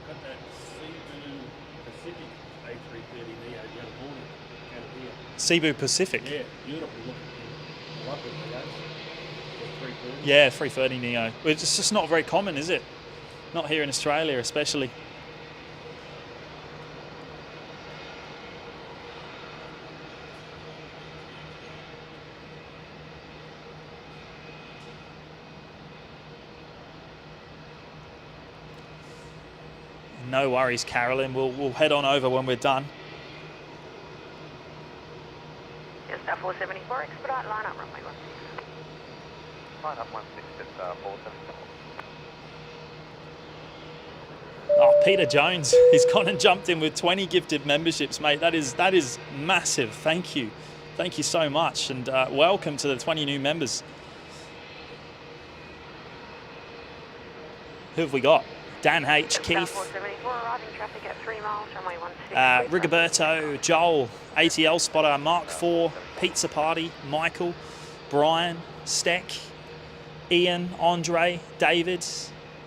got that Cebu Pacific A330 Neo the other morning out of here. Cebu Pacific. Yeah, beautiful looking. I love it, guys. The 330. Yeah, 330 Neo. It's just not very common, is it? Not here in Australia, especially. No worries, Carolyn. We'll head on over when we're done. Yes, 474, expedite, line up, runway 16. Line up 16 at 474. Oh, Peter Jones, he's gone and jumped in with 20 gifted memberships, mate. That is massive. Thank you so much, and welcome to the 20 new members. Who have we got? Dan H, Keith, 474, arriving traffic at 3 miles, runway 16. Rigoberto, Joel, ATL spotter, Mark 4, Pizza Party, Michael, Brian, Steck, Ian, Andre, David,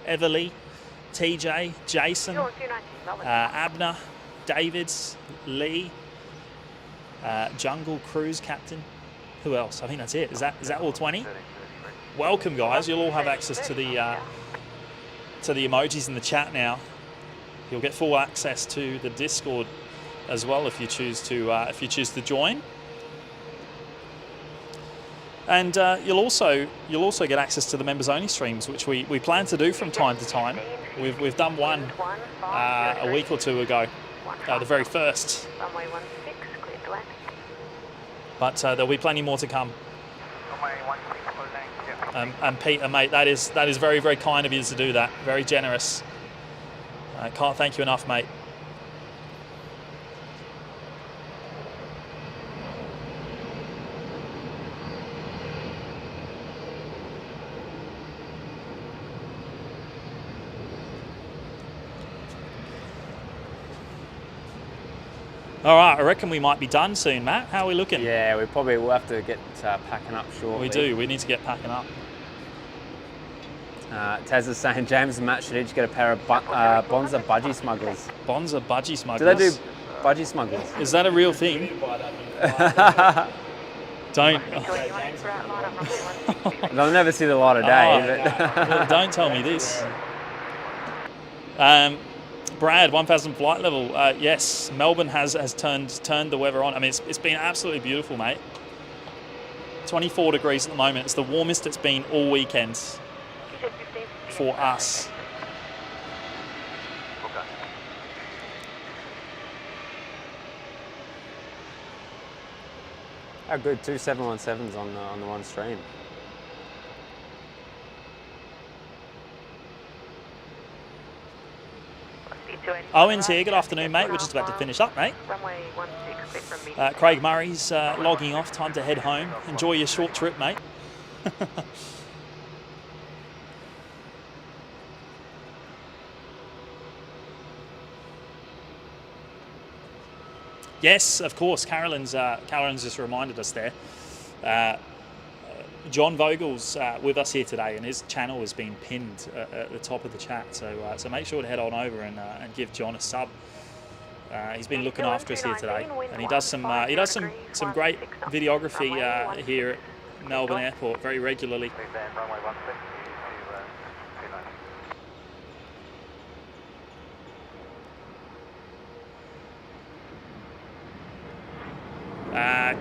Everly, TJ, Jason, Abner, Davids, Lee, Jungle Cruise Captain. Who else? I think that's it. Is that all 20? Welcome, guys. You'll all have access to the emojis in the chat now. You'll get full access to the Discord as well if you choose to join. And you'll also get access to the members only streams, which we plan to do from time to time. We've done one a week or two ago, the very first. Runway 16, clear to land. But there'll be plenty more to come. Runway 16, close lane. Yeah. And Peter, mate, that is very, very kind of you to do that. Very generous. Can't thank you enough, mate. All right, I reckon we might be done soon, Matt. How are we looking? Yeah, we probably will have to get packing up shortly. We do. We need to get packing up. Taz is saying James and Matt should each get a pair of Bonza budgie smugglers. Bonza budgie Do smugglers. they do budgie smugglers? Is that a real thing? Don't. They'll never see the light of day. Well, don't tell me this. Brad, 1,000 flight level. Yes, Melbourne has turned the weather on. I mean, it's been absolutely beautiful, mate. 24 degrees at the moment. It's the warmest it's been all weekend for us. How good, 2 717s on the one stream. Owen's here. Good afternoon, mate. We're just about to finish up, mate. Craig Murray's logging off. Time to head home. Enjoy your short trip, mate. Yes, of course. Carolyn's just reminded us there. John Vogel's with us here today, and his channel has been pinned at the top of the chat. So make sure to head on over and give John a sub. He's been looking after us here today, and he does some great videography here at Melbourne Airport very regularly.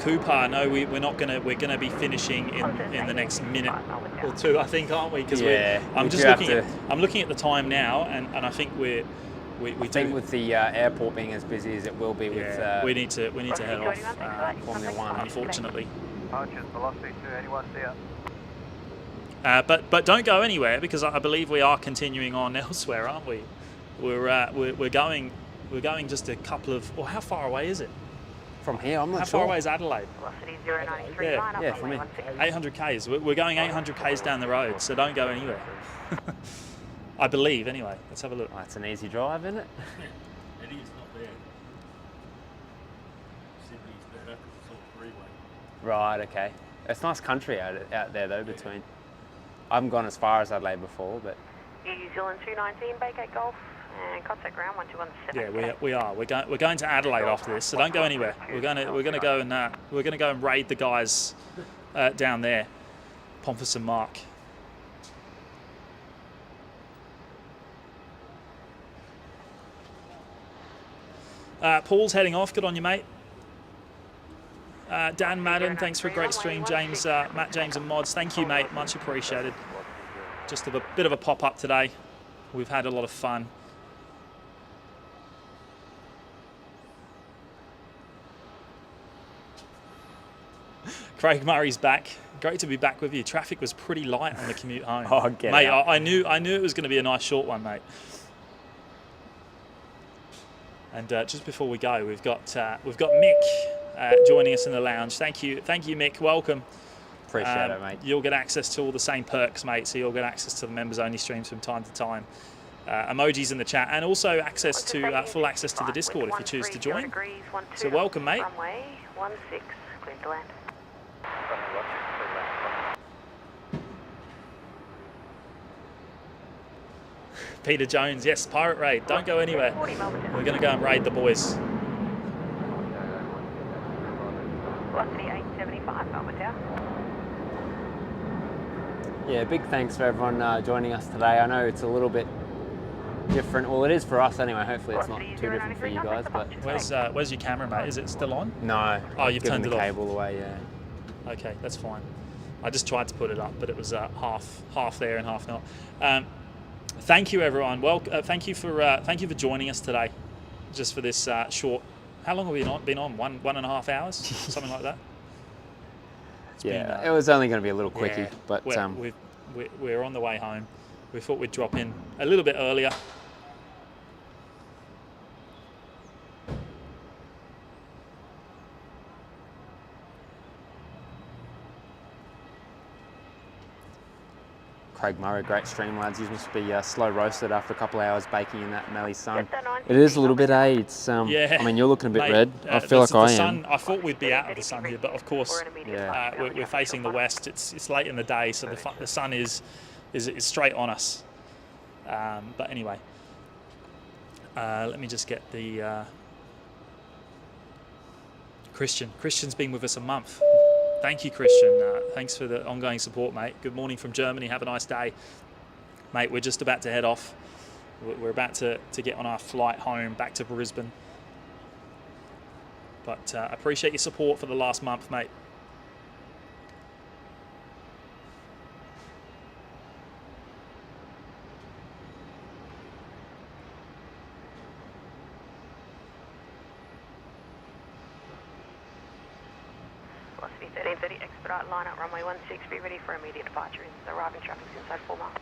Cooper, no, we're not gonna. We're gonna be finishing in the next minute or two, I think, aren't we? Because I'm looking at the time now, and I think we think with the airport being as busy as it will be with. We need to head off. Formula One, unfortunately. But don't go anywhere, because I believe we are continuing on elsewhere, aren't we? We're going just a couple of. Well, how far away is it? From here, I'm not How sure. far away is Adelaide? Yeah, from here. 800 k's. We're going 800 k's down the road, so don't go anywhere. I believe, anyway. Let's have a look. Oh, it's an easy drive, isn't it? It is not there. Sydney's better because it's all freeway. Right, okay. It's nice country out there, though, between. I haven't gone as far as Adelaide before, but. New Zealand 219, Baygate Golf, and contact ground 1217. Yeah, we are. We're going to Adelaide after this, so don't go anywhere. We're going to go and raid the guys down there, Pompous and Mark. Paul's heading off. Good on you, mate. Dan Madden, thanks for a great stream. James, Matt, James, and Mods, thank you, mate. Much appreciated. Just a bit of a pop-up today. We've had a lot of fun. Craig Murray's back. Great to be back with you. Traffic was pretty light on the commute home. Oh, get mate, out. I knew it was going to be a nice short one, mate. And just before we go, we've got Mick joining us in the lounge. Thank you, Mick. Welcome. Appreciate it, mate. You'll get access to all the same perks, mate. So you'll get access to the members-only streams from time to time. Emojis in the chat, and also access to full access to the Discord if you choose to join. So welcome, mate. Runway 16, clear to land. Peter Jones, yes, Pirate Raid. Don't go anywhere. We're going to go and raid the boys. Velocity 875, Melbourne Tower. Yeah, big thanks for everyone joining us today. I know it's a little bit different. Well, it is for us anyway. Hopefully it's not too different for you guys. But where's your camera, mate? Is it still on? No. Oh, you've turned the it off. cable away. Yeah. Okay, that's fine. I just tried to put it up, but it was half there and half not. Thank you, everyone. Well, thank you for joining us today, just for this short. How long have we been on? 1.5 hours, something like that. It was only going to be a little quickie, but we're on the way home. We thought we'd drop in a little bit earlier. Craig Murray, great stream, lads. You must be slow roasted after a couple of hours baking in that Mallee sun. It is a little bit, It's I mean, you're looking a bit mate, red. I feel like I am. I thought we'd be out of the sun here, but of course, we're facing the west. It's late in the day, so the sun is straight on us. But anyway, let me just get the Christian's been with us a month. Thank you, Christian. Thanks for the ongoing support, mate. Good morning from Germany. Have a nice day. Mate, we're just about to head off. We're about to get on our flight home back to Brisbane. But appreciate your support for the last month, mate. Velocity 1330, expedite line up runway 16, be ready for immediate departure. Arriving traffic's inside 4 miles.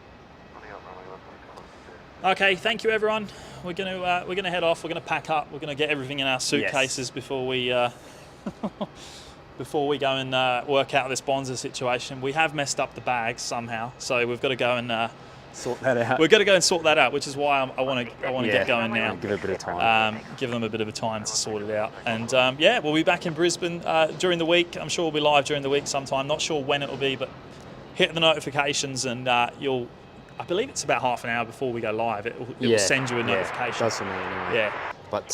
Okay, thank you everyone. We're gonna head off. We're gonna pack up. We're gonna get everything in our suitcases before we before we go and work out this Bonza situation. We have messed up the bags somehow, so we've got to go and Sort that out. we've got to go and sort that out, which is why I want to get going now. Give it a bit of time. Give them a bit of a time to sort it out. And yeah, we'll be back in Brisbane during the week. I'm sure we'll be live during the week sometime. Not sure when it will be, but hit the notifications and you'll. I believe it's about half an hour before we go live. It will send you a notification. Does for me anyway. Yeah. But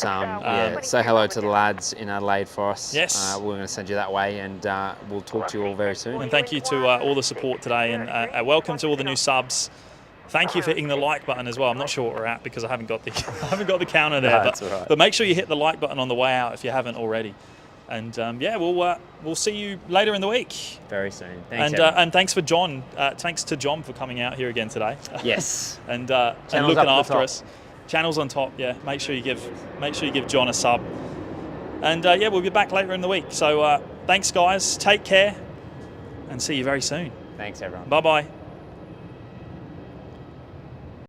say hello to the lads in Adelaide for us. Yes. We're going to send you that way, and we'll talk to you all very soon. And thank you to all the support today, and welcome to all the new subs. Thank you for hitting the like button as well. I'm not sure what we're at because I haven't got the counter there. That's all right. But make sure you hit the like button on the way out if you haven't already. And yeah, we'll see you later in the week. Very soon. Thanks, And thanks for John. Thanks to John for coming out here again today. Yes. and Channel's looking up the after top. us. Channel's on top. Yeah. Make sure you give John a sub. And yeah, we'll be back later in the week. So thanks, guys. Take care, and see you very soon. Thanks, everyone. Bye bye.